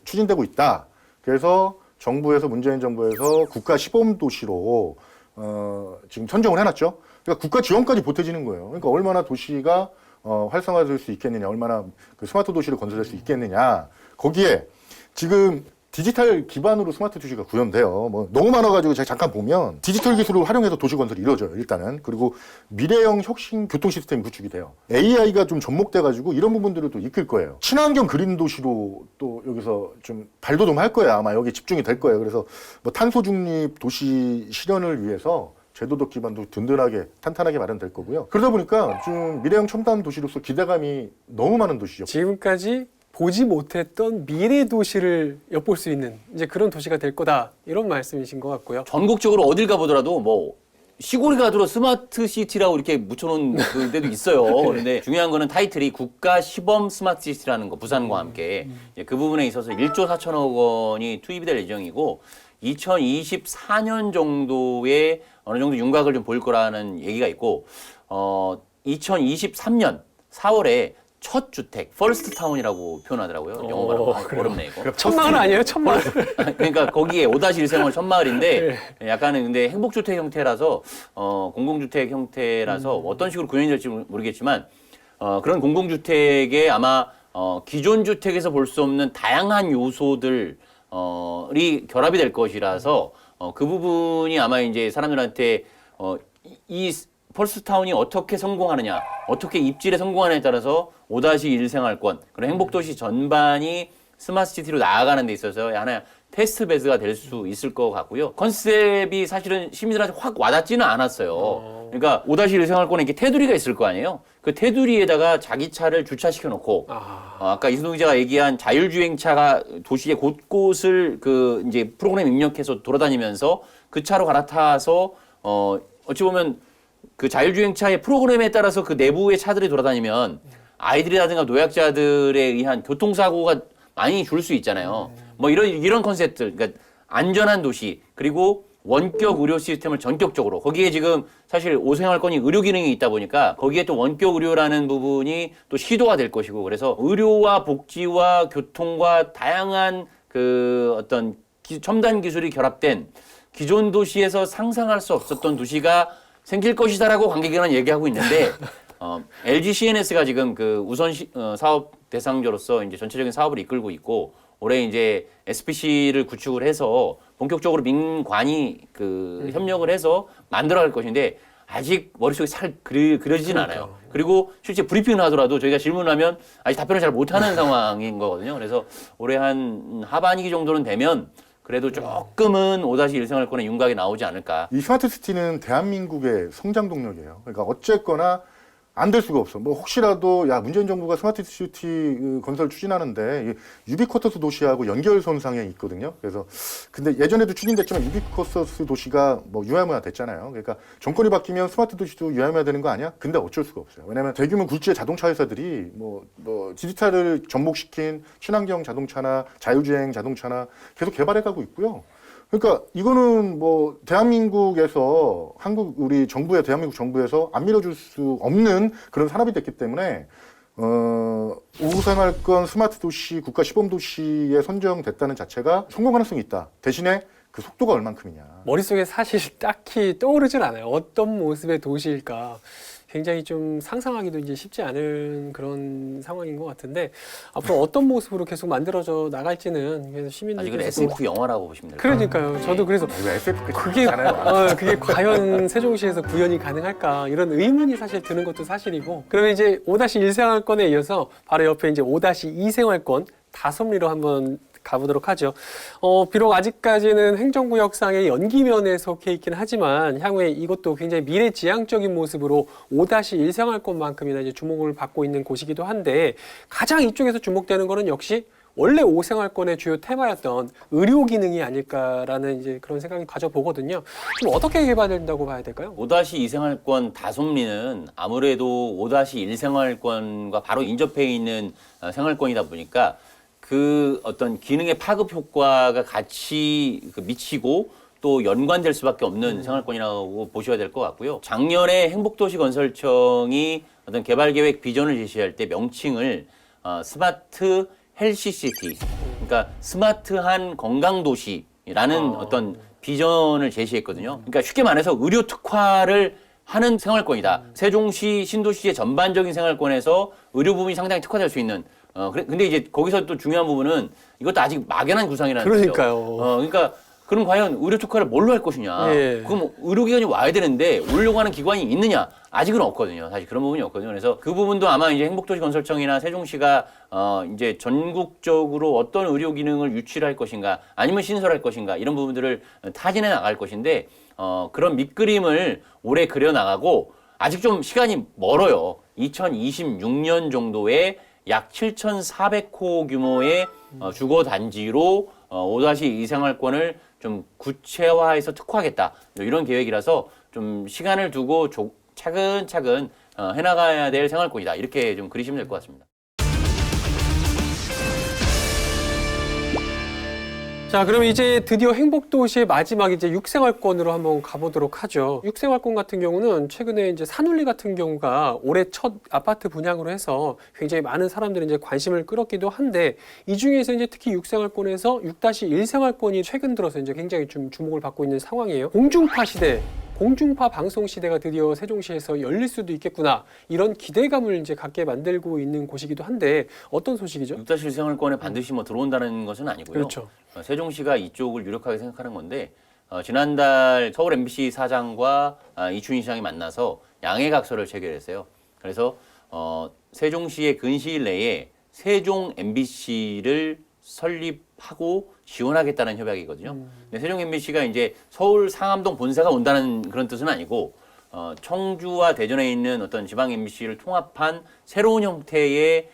추진되고 있다. 그래서 문재인 정부에서 국가 시범 도시로 지금 선정을 해놨죠. 그러니까 국가 지원까지 보태지는 거예요. 그러니까 얼마나 도시가 활성화될 수 있겠느냐, 얼마나 그 스마트 도시를 건설할 수 있겠느냐. 거기에 지금 디지털 기반으로 스마트 도시가 구현돼요. 너무 많아가지고 제가 잠깐 보면 디지털 기술을 활용해서 도시 건설이 이루어져요, 일단은. 그리고 미래형 혁신 교통 시스템이 구축이 돼요. AI가 좀 접목돼가지고 이런 부분들을 또 이끌 거예요. 친환경 그린 도시로 또 여기서 좀 발돋움할 거예요. 아마 여기 집중이 될 거예요. 그래서 탄소 중립 도시 실현을 위해서 제도적 기반도 든든하게 탄탄하게 마련될 거고요. 그러다 보니까 좀 미래형 첨단 도시로서 기대감이 너무 많은 도시죠. 지금까지 보지 못했던 미래 도시를 엿볼 수 있는 이제 그런 도시가 될 거다, 이런 말씀이신 것 같고요. 전국적으로 어딜 가보더라도 뭐 시골에 가더라도 스마트 시티라고 이렇게 묻혀놓은 그 데도 있어요. 그런데 중요한 거는 타이틀이 국가 시범 스마트 시티라는 거, 부산과 함께 그 부분에 있어서 1조 4천억 원이 투입이 될 예정이고 2024년 정도에 어느 정도 윤곽을 좀 보일 거라는 얘기가 있고 2023년 4월에 첫 주택, 퍼스트 타운이라고 표현하더라고요. 영어 발음 어렵네 이거. 천마을 아니에요? 천마을. 그러니까 거기에 5-1 생활 천마을인데 약간은 근데 행복주택 형태라서 공공주택 형태라서 어떤 식으로 구현이 될지 모르겠지만 그런 공공주택에 아마 기존 주택에서 볼 수 없는 다양한 요소들이 결합이 될 것이라서 그 부분이 아마 이제 사람들한테 이 펄스타운이 어떻게 성공하느냐, 어떻게 입지에 성공하느냐에 따라서 5-1 생활권, 그리고 행복도시 전반이 스마트 시티로 나아가는 데 있어서 하나의 테스트 베드가 될 수 있을 것 같고요. 컨셉이 사실은 시민들한테 확 와닿지는 않았어요. 그러니까 5-1 생활권에 이렇게 테두리가 있을 거 아니에요? 그 테두리에다가 자기 차를 주차시켜 놓고, 아까 이순동 기자가 얘기한 자율주행차가 도시의 곳곳을 그 이제 프로그램 입력해서 돌아다니면서 그 차로 갈아타서, 어찌 보면 그 자율주행차의 프로그램에 따라서 그 내부의 차들이 돌아다니면 아이들이라든가 노약자들에 의한 교통사고가 많이 줄 수 있잖아요. 뭐 이런 컨셉들, 그러니까 안전한 도시, 그리고 원격 의료 시스템을 전격적으로, 거기에 지금 사실 5생활권이 의료 기능이 있다 보니까 거기에 또 원격 의료라는 부분이 또 시도가 될 것이고, 그래서 의료와 복지와 교통과 다양한 그 어떤 첨단 기술이 결합된 기존 도시에서 상상할 수 없었던 도시가 생길 것이다라고 관계기관은 얘기하고 있는데, LG CNS가 지금 그 우선 사업 대상자로서 이제 전체적인 사업을 이끌고 있고, 올해 이제 SPC를 구축을 해서 본격적으로 민관이 그 협력을 해서 만들어갈 것인데, 아직 머릿속에 잘 그려지진 않아요. 그리고 실제 브리핑을 하더라도 저희가 질문을 하면 아직 답변을 잘 못하는 상황인 거거든요. 그래서 올해 한 하반기 정도는 되면 그래도 조금은 5-1 생활권의 윤곽이 나오지 않을까. 이 스마트 시티는 대한민국의 성장 동력이에요. 그러니까 어쨌거나 안 될 수가 없어. 뭐 혹시라도 야 문재인 정부가 스마트 시티 건설 추진하는데 유비쿼터스 도시하고 연결 선상에 있거든요. 그래서 근데 예전에도 추진됐지만 유비쿼터스 도시가 뭐 유야무야 됐잖아요. 그러니까 정권이 바뀌면 스마트 도시도 유야무야 되는 거 아니야? 근데 어쩔 수가 없어요. 왜냐하면 대규모 굴지의 자동차 회사들이 뭐 디지털을 접목시킨 친환경 자동차나 자율주행 자동차나 계속 개발해가고 있고요. 그러니까 이거는 뭐 대한민국에서 우리 정부의 대한민국 정부에서 안 밀어줄 수 없는 그런 산업이 됐기 때문에 우생활권 스마트 도시 국가 시범 도시에 선정됐다는 자체가 성공 가능성이 있다. 대신에 그 속도가 얼만큼이냐. 머릿속에 사실 딱히 떠오르질 않아요. 어떤 모습의 도시일까. 굉장히 좀 상상하기도 이제 쉽지 않은 그런 상황인 것 같은데 앞으로 어떤 모습으로 계속 만들어져 나갈지는 그래서 아직은 시민들께서 SF 영화라고 보시면 될것 같아요. 그러니까요. 저도 그래서 이거 SF 그게 과연 세종시에서 구현이 가능할까 이런 의문이 사실 드는 것도 사실이고 그러면 이제 5-1 생활권에 이어서 바로 옆에 이제 5-2 생활권 다솜리로 한번 가보도록 하죠. 비록 아직까지는 행정구역상의 연기면에 속해 있긴 하지만 향후에 이것도 굉장히 미래지향적인 모습으로 5-1 생활권만큼이나 이제 주목을 받고 있는 곳이기도 한데 가장 이쪽에서 주목되는 거는 역시 원래 5생활권의 주요 테마였던 의료 기능이 아닐까라는 이제 그런 생각이 가져보거든요. 좀 어떻게 개발된다고 봐야 될까요? 5-2 생활권 다솜리는 아무래도 5-1 생활권과 바로 인접해 있는 생활권이다 보니까 그 어떤 기능의 파급 효과가 같이 미치고 또 연관될 수밖에 없는 생활권이라고 보셔야 될 것 같고요. 작년에 행복도시건설청이 어떤 개발계획 비전을 제시할 때 명칭을 스마트 헬시시티, 그러니까 스마트한 건강도시라는 어떤 비전을 제시했거든요. 그러니까 쉽게 말해서 의료 특화를 하는 생활권이다. 세종시 신도시의 전반적인 생활권에서 의료 부분이 상당히 특화될 수 있는 근데 이제 거기서 또 중요한 부분은 이것도 아직 막연한 구상이라는 거죠. 그러니까요. 그러니까 그럼 과연 의료 특화를 뭘로 할 것이냐? 예. 그럼 의료기관이 와야 되는데 오려고 하는 기관이 있느냐? 아직은 없거든요. 사실 그런 부분이 없거든요. 그래서 그 부분도 아마 이제 행복도시건설청이나 세종시가 이제 전국적으로 어떤 의료 기능을 유치를 할 것인가, 아니면 신설할 것인가 이런 부분들을 타진해 나갈 것인데 그런 밑그림을 올해 그려 나가고 아직 좀 시간이 멀어요. 2026년 정도에 약 7,400호 규모의 주거 단지로 5-2 생활권을 좀 구체화해서 특화하겠다. 이런 계획이라서 좀 시간을 두고 차근차근 해나가야 될 생활권이다. 이렇게 좀 그리시면 될 것 같습니다. 자, 그럼 이제 드디어 행복도시의 마지막 이제 6생활권으로 한번 가보도록 하죠. 6생활권 같은 경우는 최근에 이제 산울리 같은 경우가 올해 첫 아파트 분양으로 해서 굉장히 많은 사람들이 이제 관심을 끌었기도 한데 이 중에서 이제 특히 6생활권에서 6-1 생활권이 최근 들어서 이제 굉장히 좀 주목을 받고 있는 상황이에요. 공중파 시대. 공중파 방송 시대가 드디어 세종시에서 열릴 수도 있겠구나 이런 기대감을 이제 갖게 만들고 있는 곳이기도 한데 어떤 소식이죠? 6-1 생활권에 반드시 뭐 들어온다는 것은 아니고요. 그렇죠. 세종시가 이쪽을 유력하게 생각하는 건데 지난달 서울 MBC 사장과 이춘희 시장이 만나서 양해각서를 체결했어요. 그래서 세종시의 근시일 내에 세종 MBC를 설립하고 지원하겠다는 협약이거든요. 근데 세종 MBC가 이제 서울 상암동 본사가 온다는 그런 뜻은 아니고 청주와 대전에 있는 어떤 지방 MBC를 통합한 새로운 형태의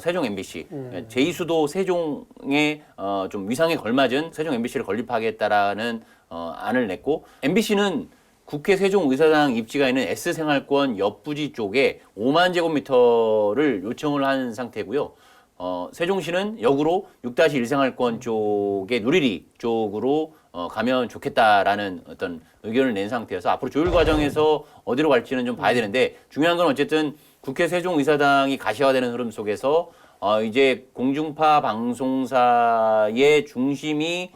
세종 MBC, 제2수도 세종의 좀 위상에 걸맞은 세종 MBC를 건립하겠다라는 안을 냈고 MBC는 국회 세종의사당 입지가 있는 S생활권 옆부지 쪽에 5만 제곱미터를 요청을 한 상태고요. 세종시는 역으로 6-1 생활권 쪽의 누리리 쪽으로 가면 좋겠다라는 어떤 의견을 낸 상태여서 앞으로 조율 과정에서 어디로 갈지는 좀 봐야 되는데 중요한 건 어쨌든 국회 세종의사당이 가시화되는 흐름 속에서 이제 공중파 방송사의 중심이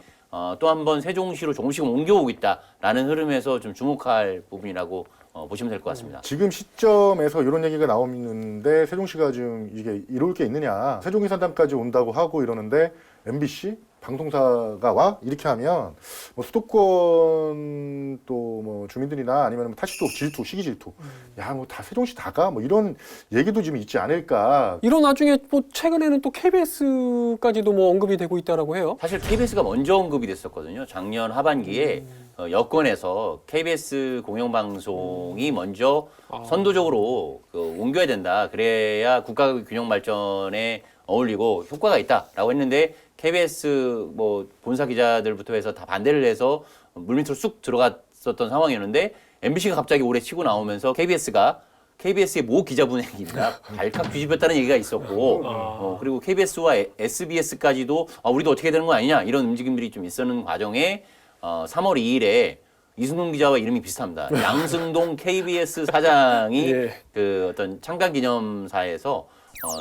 또 한 번 세종시로 조금씩 옮겨오고 있다라는 흐름에서 좀 주목할 부분이라고 보시면 될 것 같습니다. 지금 시점에서 이런 얘기가 나오는데 세종시가 지금 이게 이룰 게 있느냐. 세종의사당까지 온다고 하고 이러는데 MBC? 방송사가 와? 이렇게 하면 뭐 수도권 또 뭐 주민들이나 아니면 뭐 타시도 질투, 시기 질투. 야, 뭐 다 세종시 다가? 뭐 이런 얘기도 지금 있지 않을까. 이런 나중에 뭐 최근에는 또 KBS까지도 뭐 언급이 되고 있다라고 해요. 사실 KBS가 먼저 언급이 됐었거든요. 작년 하반기에 여권에서 KBS 공영방송이 먼저 선도적으로 옮겨야 된다. 그래야 국가 균형 발전에 어울리고 효과가 있다라고 했는데 KBS 뭐 본사 기자들부터 해서 다 반대를 해서 물밑으로 쑥 들어갔었던 상황이었는데 MBC가 갑자기 올해 치고 나오면서 KBS의 모 기자분에게입니다. 발칵 뒤집혔다는 얘기가 있었고, 그리고 KBS와 SBS까지도 우리도 어떻게 되는 거 아니냐 이런 움직임들이 좀 있었는 과정에 3월 2일에 이승훈 기자와 이름이 비슷합니다. 양승동 KBS 사장이 예. 그 어떤 창간 기념사에서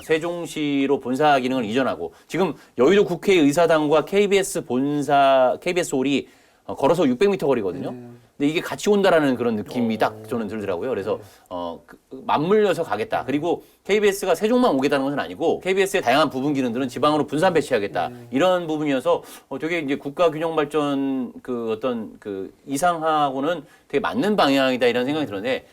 세종시로 본사 기능을 이전하고 지금 여의도 국회의사당과 KBS 홀이 걸어서 600m 거리거든요. 근데 이게 같이 온다라는 그런 느낌이 딱 저는 들더라고요. 그래서 맞물려서 가겠다. 그리고 KBS가 세종만 오겠다는 것은 아니고 KBS의 다양한 부분 기능들은 지방으로 분산 배치하겠다. 이런 부분이어서 되게 이제 국가 균형 발전 그 어떤 그 이상하고는 되게 맞는 방향이다 이런 생각이 들었는데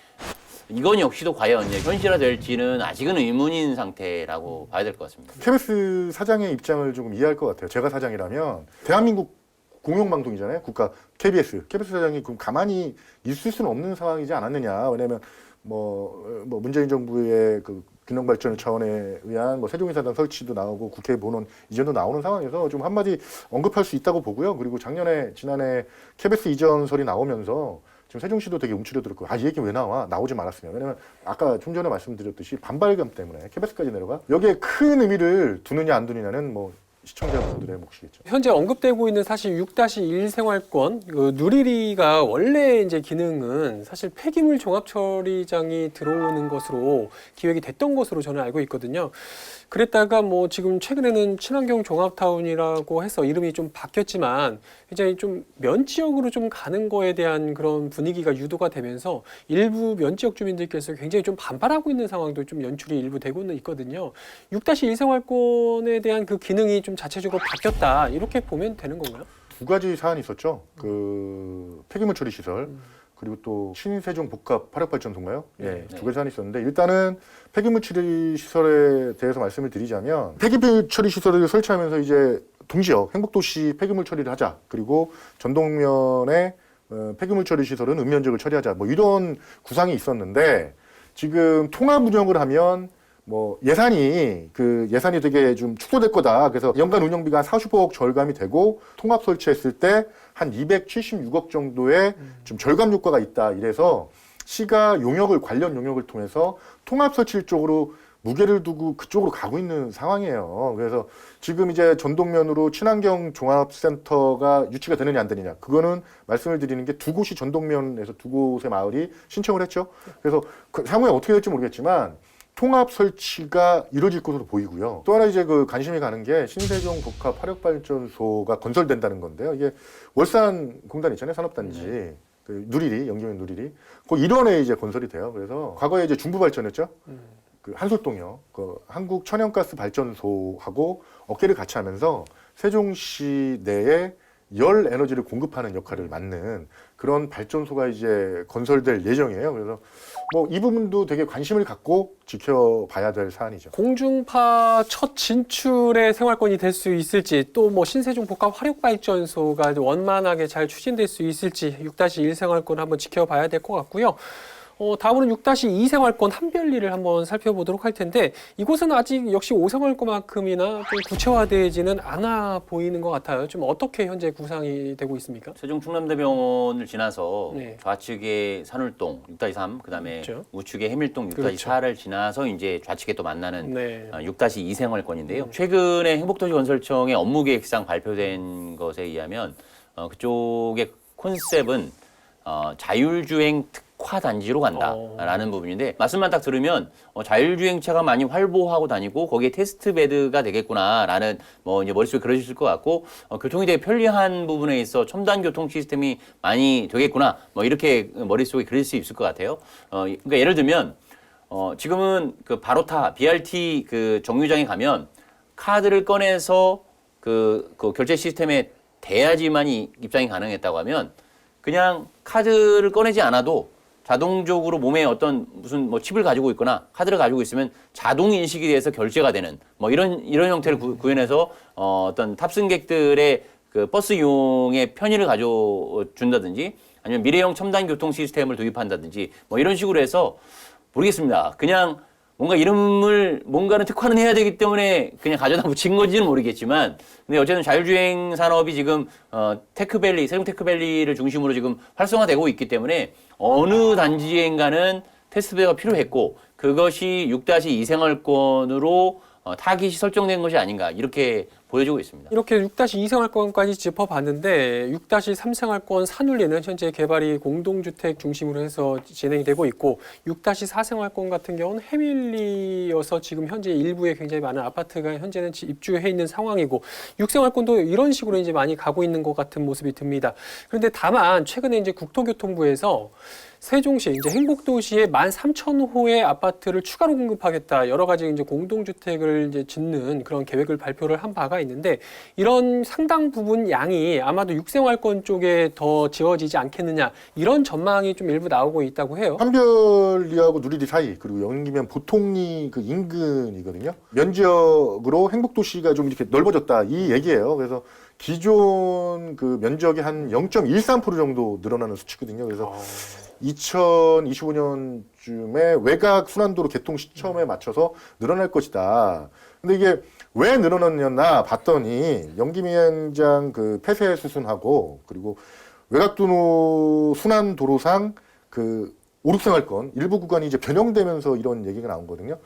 이건 역시도 과연 이제 현실화될지는 아직은 의문인 상태라고 봐야 될 것 같습니다. KBS 사장의 입장을 조금 이해할 것 같아요. 제가 사장이라면 대한민국 공영방송이잖아요. 국가 KBS 사장이 그럼 가만히 있을 수는 없는 상황이지 않았느냐. 왜냐하면 뭐 문재인 정부의 그 균형 발전 차원에 의한 뭐 세종의사당 설치도 나오고 국회 본원 이전도 나오는 상황에서 좀 한마디 언급할 수 있다고 보고요. 그리고 지난해 KBS 이전설이 나오면서 지금 세종시도 되게 움츠려들었고 이 얘기 왜 나와? 나오지 말았으면. 왜냐면 아까 좀 전에 말씀드렸듯이 반발감 때문에 KBS까지 내려가 여기에 큰 의미를 두느냐 안 두느냐는 뭐 시청자분들의 몫이겠죠. 현재 언급되고 있는 사실 6-1 생활권 누리리가 원래 이제 기능은 사실 폐기물 종합 처리장이 들어오는 것으로 기획이 됐던 것으로 저는 알고 있거든요. 그랬다가 뭐 지금 최근에는 친환경 종합타운이라고 해서 이름이 좀 바뀌었지만 굉장히 좀 면 지역으로 좀 가는 거에 대한 그런 분위기가 유도가 되면서 일부 면 지역 주민들께서 굉장히 좀 반발하고 있는 상황도 좀 연출이 일부 되고는 있거든요. 6-1 생활권에 대한 그 기능이 좀 자체적으로 바뀌었다 이렇게 보면 되는 건가요? 두 가지 사안이 있었죠. 그 폐기물 처리 시설 그리고 또 신세종 복합 화력발전소인가요? 예, 두 가지 사안이 있었는데 일단은 폐기물 처리 시설에 대해서 말씀을 드리자면 폐기물 처리 시설을 설치하면서 이제 동지역 행복도시 폐기물 처리를 하자. 그리고 전동면에 폐기물 처리 시설은 읍면적을 처리하자. 뭐 이런 구상이 있었는데 지금 통합 운영을 하면 뭐 예산이 되게 좀 축소될 거다. 그래서 연간 운영비가 한 40억 절감이 되고 통합 설치했을 때 한 276억 정도의 좀 절감 효과가 있다. 이래서 시가 관련 용역을 통해서 통합 설치 쪽으로 무게를 두고 그쪽으로 가고 있는 상황이에요. 그래서 지금 이제 전동면으로 친환경 종합센터가 유치가 되느냐 안 되느냐. 그거는 말씀을 드리는 게 두 곳이 전동면에서 두 곳의 마을이 신청을 했죠. 그래서 향후에 어떻게 될지 모르겠지만 통합 설치가 이루어질 것으로 보이고요. 또 하나 이제 그 관심이 가는 게 신세종 복합 화력발전소가 건설된다는 건데요. 이게 월산 공단 있잖아요. 산업단지. 그 누리리, 영종현 누리리. 그 일원에 이제 건설이 돼요. 그래서 과거에 이제 중부발전이었죠. 그 한솔동이요. 그 한국 천연가스 발전소하고 어깨를 같이 하면서 세종시 내에 열 에너지를 공급하는 역할을 맡는 그런 발전소가 이제 건설될 예정이에요. 그래서 뭐 이 부분도 되게 관심을 갖고 지켜봐야 될 사안이죠. 공중파 첫 진출의 생활권이 될 수 있을지 또 뭐 신세종 복합 화력발전소가 원만하게 잘 추진될 수 있을지 6-1 생활권 한번 지켜봐야 될 것 같고요. 다음으로는 6-2 생활권 한별리를 한번 살펴보도록 할 텐데 이곳은 아직 역시 5 생활권만큼이나 좀 구체화되지는 않아 보이는 것 같아요. 좀 어떻게 현재 구상이 되고 있습니까? 세종 충남대병원을 지나서 네. 좌측에 산울동 6-3, 그다음에 그렇죠. 우측에 해밀동 6-4를 지나서 이제 좌측에 또 만나는 네. 6-2 생활권인데요. 최근에 행복도시건설청의 업무계획상 발표된 것에 의하면 그쪽의 콘셉트는 자율주행 특화 단지로 간다라는 부분인데 말씀만 딱 들으면 자율주행차가 많이 활보하고 다니고 거기에 테스트 베드가 되겠구나라는 뭐 이제 머릿속에 그러실 것 같고 교통이 되게 편리한 부분에 있어 첨단 교통 시스템이 많이 되겠구나 뭐 이렇게 머릿속에 그릴 수 있을 것 같아요. 그러니까 예를 들면 지금은 그 바로타 BRT 그 정류장에 가면 카드를 꺼내서 그 결제 시스템에 대야지만이 입장이 가능했다고 하면 그냥 카드를 꺼내지 않아도 자동적으로 몸에 어떤 무슨 뭐 칩을 가지고 있거나 카드를 가지고 있으면 자동 인식이 돼서 결제가 되는 뭐 이런 형태를 구현해서 어떤 탑승객들의 그 버스 이용에 편의를 가져준다든지 아니면 미래형 첨단 교통 시스템을 도입한다든지 뭐 이런 식으로 해서 모르겠습니다. 그냥 뭔가 이름을 뭔가는 특화는 해야 되기 때문에 그냥 가져다 붙인 건지는 모르겠지만 근데 어쨌든 자율주행 산업이 지금 테크밸리, 세종 테크밸리를 중심으로 지금 활성화되고 있기 때문에 어느 단지에인가는 테스트베이가 필요했고 그것이 6-2 생활권으로 타깃이 설정된 것이 아닌가 이렇게 보여지고 있습니다. 이렇게 6-2 생활권까지 짚어봤는데 6-3 생활권 산울리는 현재 개발이 공동주택 중심으로 해서 진행이 되고 있고 6-4 생활권 같은 경우는 해밀리여서 지금 현재 일부에 굉장히 많은 아파트가 현재는 입주해 있는 상황이고 6생활권도 이런 식으로 이제 많이 가고 있는 것 같은 모습이 듭니다. 그런데 다만 최근에 이제 국토교통부에서 세종시 이제 행복도시에 13,000호의 아파트를 추가로 공급하겠다 여러 가지 이제 공동주택을 이제 짓는 그런 계획을 발표를 한 바가 있는데 이런 상당 부분 양이 아마도 6생활권 쪽에 더 지어지지 않겠느냐 이런 전망이 좀 일부 나오고 있다고 해요. 판별리하고 누리리 사이 그리고 여기면 보통리 그 인근이거든요. 면적으로 행복도시가 좀 이렇게 넓어졌다 이 얘기예요. 그래서 기존 그 면적이 한 0.13% 정도 늘어나는 수치거든요. 그래서 2025년쯤에 외곽 순환도로 개통 시점에 맞춰서 늘어날 것이다. 근데 이게 왜 늘어났냐 봤더니 연기미행장 그 폐쇄 수순하고 그리고 외곽도로 순환도로상 그 5-6생활권 일부 구간이 이제 변형되면서 이런 얘기가 나오거든요.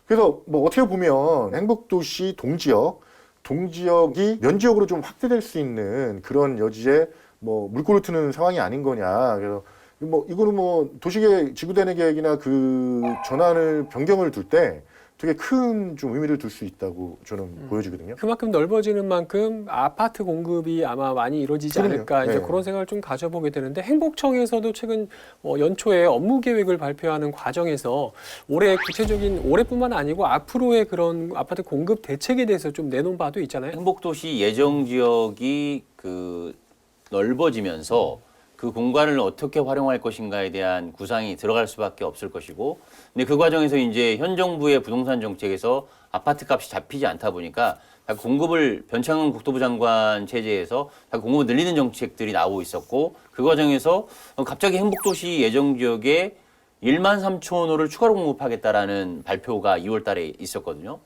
그래서 뭐 어떻게 보면 행복도시 동지역이 면적으로 좀 확대될 수 있는 그런 여지에 뭐 물꼬를 트는 상황이 아닌 거냐. 그래서 뭐 이거는 뭐 도시계획 지구대내 계획이나 그 전환을 변경을 둘 때 되게 큰 좀 의미를 둘 수 있다고 저는 보여지거든요. 그만큼 넓어지는 만큼 아파트 공급이 아마 많이 이루어지지 그럼요. 않을까 이제 네. 그런 생각을 좀 가져보게 되는데 행복청에서도 최근 연초에 업무 계획을 발표하는 과정에서 올해뿐만 아니고 앞으로의 그런 아파트 공급 대책에 대해서 좀 내놓은 바도 있잖아요. 행복도시 예정 지역이 그 넓어지면서 그 공간을 어떻게 활용할 것인가에 대한 구상이 들어갈 수밖에 없을 것이고, 근데 그 과정에서 이제 현 정부의 부동산 정책에서 아파트 값이 잡히지 않다 보니까 공급을 변창흠 국토부 장관 체제에서 공급을 늘리는 정책들이 나오고 있었고, 그 과정에서 갑자기 행복도시 예정 지역에 13,000호를 추가로 공급하겠다라는 발표가 2월 달에 있었거든요.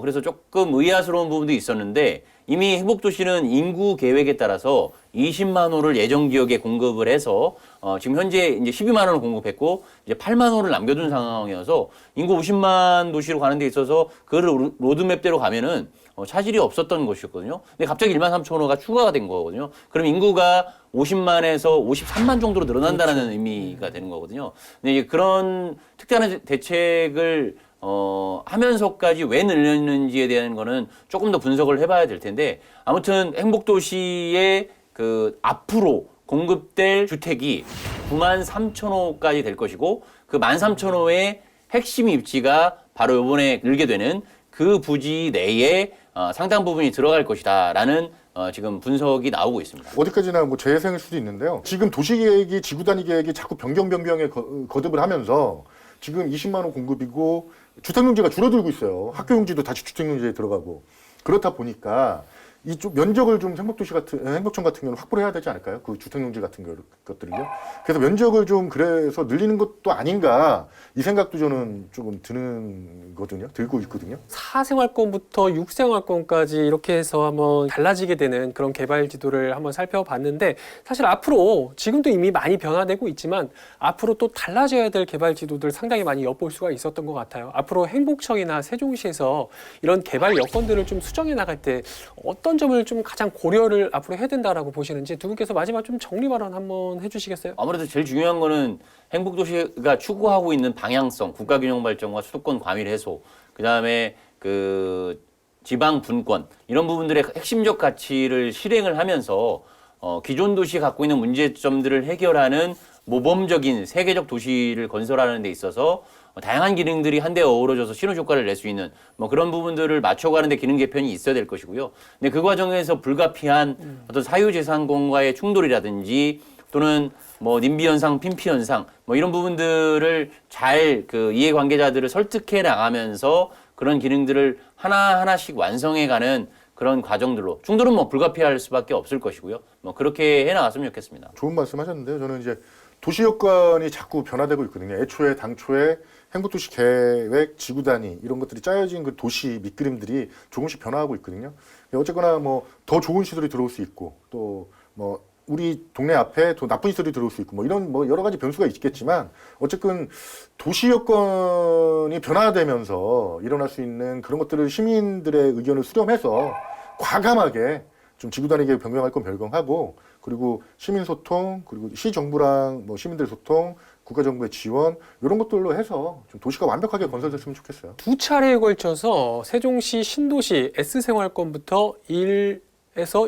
그래서 조금 의아스러운 부분도 있었는데 이미 행복도시는 인구 계획에 따라서 20만 호를 예정 지역에 공급을 해서 지금 현재 이제 12만 호를 공급했고 이제 8만 호를 남겨둔 상황이어서 인구 50만 도시로 가는 데 있어서 그 로드맵대로 가면은 차질이 없었던 것이었거든요. 근데 갑자기 13,000호가 추가가 된 거거든요. 그럼 인구가 50만에서 53만 정도로 늘어난다는 의미가 되는 거거든요. 근데 이제 그런 특별한 대책을 하면서까지 왜 늘렸는지에 대한 거는 조금 더 분석을 해봐야 될 텐데 아무튼 행복도시의 그 앞으로 공급될 주택이 93,000호까지 될 것이고 그 13,000호의 핵심 입지가 바로 이번에 늘게 되는 그 부지 내에 상당 부분이 들어갈 것이다라는 지금 분석이 나오고 있습니다. 어디까지나 뭐 재생일 수도 있는데요. 지금 도시계획이 지구단위 계획이 자꾸 변경에 거듭을 하면서 지금 20만 호 공급이고 주택용지가 줄어들고 있어요. 학교용지도 다시 주택용지에 들어가고 그렇다 보니까 이쪽 면적을 좀 행복청 같은 경우는 확보를 해야 되지 않을까요? 그 주택용지 같은 것들을요. 그래서 면적을 좀 그래서 늘리는 것도 아닌가 이 생각도 저는 조금 들고 있거든요. 4생활권부터 6생활권까지 이렇게 해서 한번 달라지게 되는 그런 개발 지도를 한번 살펴봤는데 사실 앞으로 지금도 이미 많이 변화되고 있지만 앞으로 또 달라져야 될 개발 지도들 상당히 많이 엿볼 수가 있었던 것 같아요. 앞으로 행복청이나 세종시에서 이런 개발 여건들을 좀 수정해 나갈 때 어떤 점을 좀 가장 고려를 앞으로 해야 된다라고 보시는지 두 분께서 마지막 좀 정리 발언 한번 해주시겠어요? 아무래도 제일 중요한 거는 행복도시가 추구하고 있는 방향성, 국가균형 발전과 수도권 과밀 해소, 그다음에 그 지방 분권 이런 부분들의 핵심적 가치를 실행을 하면서 기존 도시 갖고 있는 문제점들을 해결하는 모범적인 세계적 도시를 건설하는 데 있어서 다양한 기능들이 한데 어우러져서 시너지 효과를 낼 수 있는 뭐 그런 부분들을 맞춰가는 데 기능 개편이 있어야 될 것이고요. 근데 그 과정에서 불가피한 어떤 사유재산권과의 충돌이라든지 또는 뭐 님비 현상, 핀피 현상 뭐 이런 부분들을 잘 그 이해관계자들을 설득해 나가면서 그런 기능들을 하나하나씩 완성해가는 그런 과정들로 충돌은 뭐 불가피할 수밖에 없을 것이고요. 뭐 그렇게 해나갔으면 좋겠습니다. 좋은 말씀하셨는데요. 저는 이제 도시 여건이 자꾸 변화되고 있거든요. 애초에 당초에 행복도시 계획, 지구 단위 이런 것들이 짜여진 그 도시 밑그림들이 조금씩 변화하고 있거든요. 어쨌거나 뭐 더 좋은 시설이 들어올 수 있고 또 뭐 우리 동네 앞에 더 나쁜 시설이 들어올 수 있고 뭐 이런 뭐 여러 가지 변수가 있겠지만 어쨌든 도시 여건이 변화되면서 일어날 수 있는 그런 것들을 시민들의 의견을 수렴해서 과감하게 좀 지구 단위 계획 변경할 건 변경하고 그리고 시민 소통 그리고 시 정부랑 뭐 시민들 소통 국가 정부의 지원 이런 것들로 해서 좀 도시가 완벽하게 건설됐으면 좋겠어요. 두 차례에 걸쳐서 세종시 신도시 S생활권부터 1에서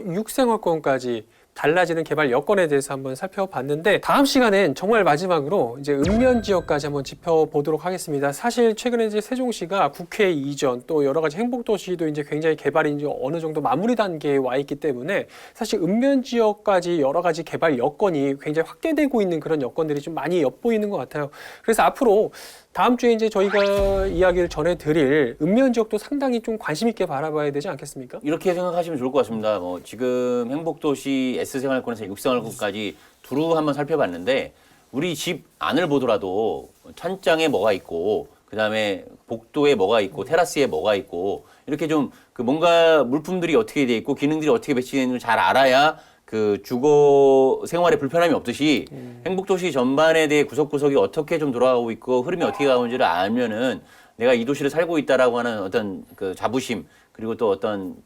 6생활권까지 달라지는 개발 여건에 대해서 한번 살펴봤는데 다음 시간엔 정말 마지막으로 이제 읍면 지역까지 한번 짚어보도록 하겠습니다. 사실 최근에 이제 세종시가 국회 이전 또 여러 가지 행복도시도 이제 굉장히 개발이 이제 어느 정도 마무리 단계에 와 있기 때문에 사실 읍면 지역까지 여러 가지 개발 여건이 굉장히 확대되고 있는 그런 여건들이 좀 많이 엿보이는 것 같아요. 그래서 앞으로 다음 주에 이제 저희가 이야기를 전해드릴 읍면 지역도 상당히 좀 관심 있게 바라봐야 되지 않겠습니까? 이렇게 생각하시면 좋을 것 같습니다. 뭐 지금 행복도시 S생활권에서 6생활권까지 두루 한번 살펴봤는데 우리 집 안을 보더라도 찬장에 뭐가 있고 그다음에 복도에 뭐가 있고 테라스에 뭐가 있고 이렇게 좀 그 뭔가 물품들이 어떻게 돼 있고 기능들이 어떻게 배치되어 있는지 잘 알아야 그 주거 생활에 불편함이 없듯이 행복도시 전반에 대해 구석구석이 어떻게 좀 돌아가고 있고 흐름이 어떻게 가는지를 알면은 내가 이 도시를 살고 있다라고 하는 어떤 그 자부심 그리고 또 어떤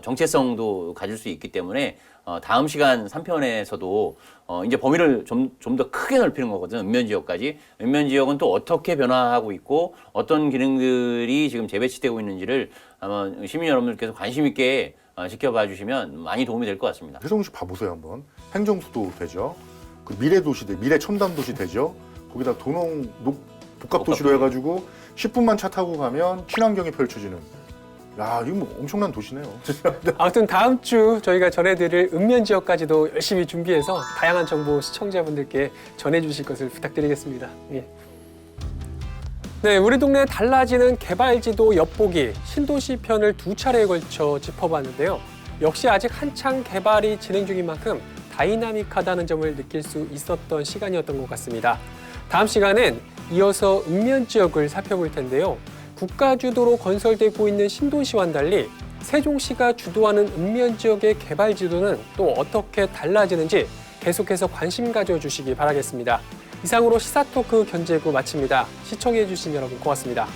정체성도 가질 수 있기 때문에 다음 시간 3편에서도 이제 범위를 좀 더 크게 넓히는 거거든요. 읍면 지역까지. 읍면 지역은 또 어떻게 변화하고 있고 어떤 기능들이 지금 재배치되고 있는지를 아마 시민 여러분들께서 관심 있게 지켜봐 주시면 많이 도움이 될 것 같습니다. 세종시 봐보세요 한번. 행정수도 되죠. 그 미래도시 미래 첨단도시 되죠. 거기다 복합도시로 해가지고 10분만 차 타고 가면 친환경이 펼쳐지는. 야 이거 뭐 엄청난 도시네요. 아무튼 다음 주 저희가 전해드릴 읍면 지역까지도 열심히 준비해서 다양한 정보 시청자분들께 전해주실 것을 부탁드리겠습니다. 예. 네, 우리 동네 달라지는 개발지도 엿보기 신도시 편을 두 차례에 걸쳐 짚어봤는데요. 역시 아직 한창 개발이 진행 중인 만큼 다이나믹하다는 점을 느낄 수 있었던 시간이었던 것 같습니다. 다음 시간엔 이어서 읍면 지역을 살펴볼 텐데요. 국가 주도로 건설되고 있는 신도시와는 달리 세종시가 주도하는 읍면 지역의 개발 지도는 또 어떻게 달라지는지 계속해서 관심 가져주시기 바라겠습니다. 이상으로 시사토크 견제구 마칩니다. 시청해주신 여러분 고맙습니다.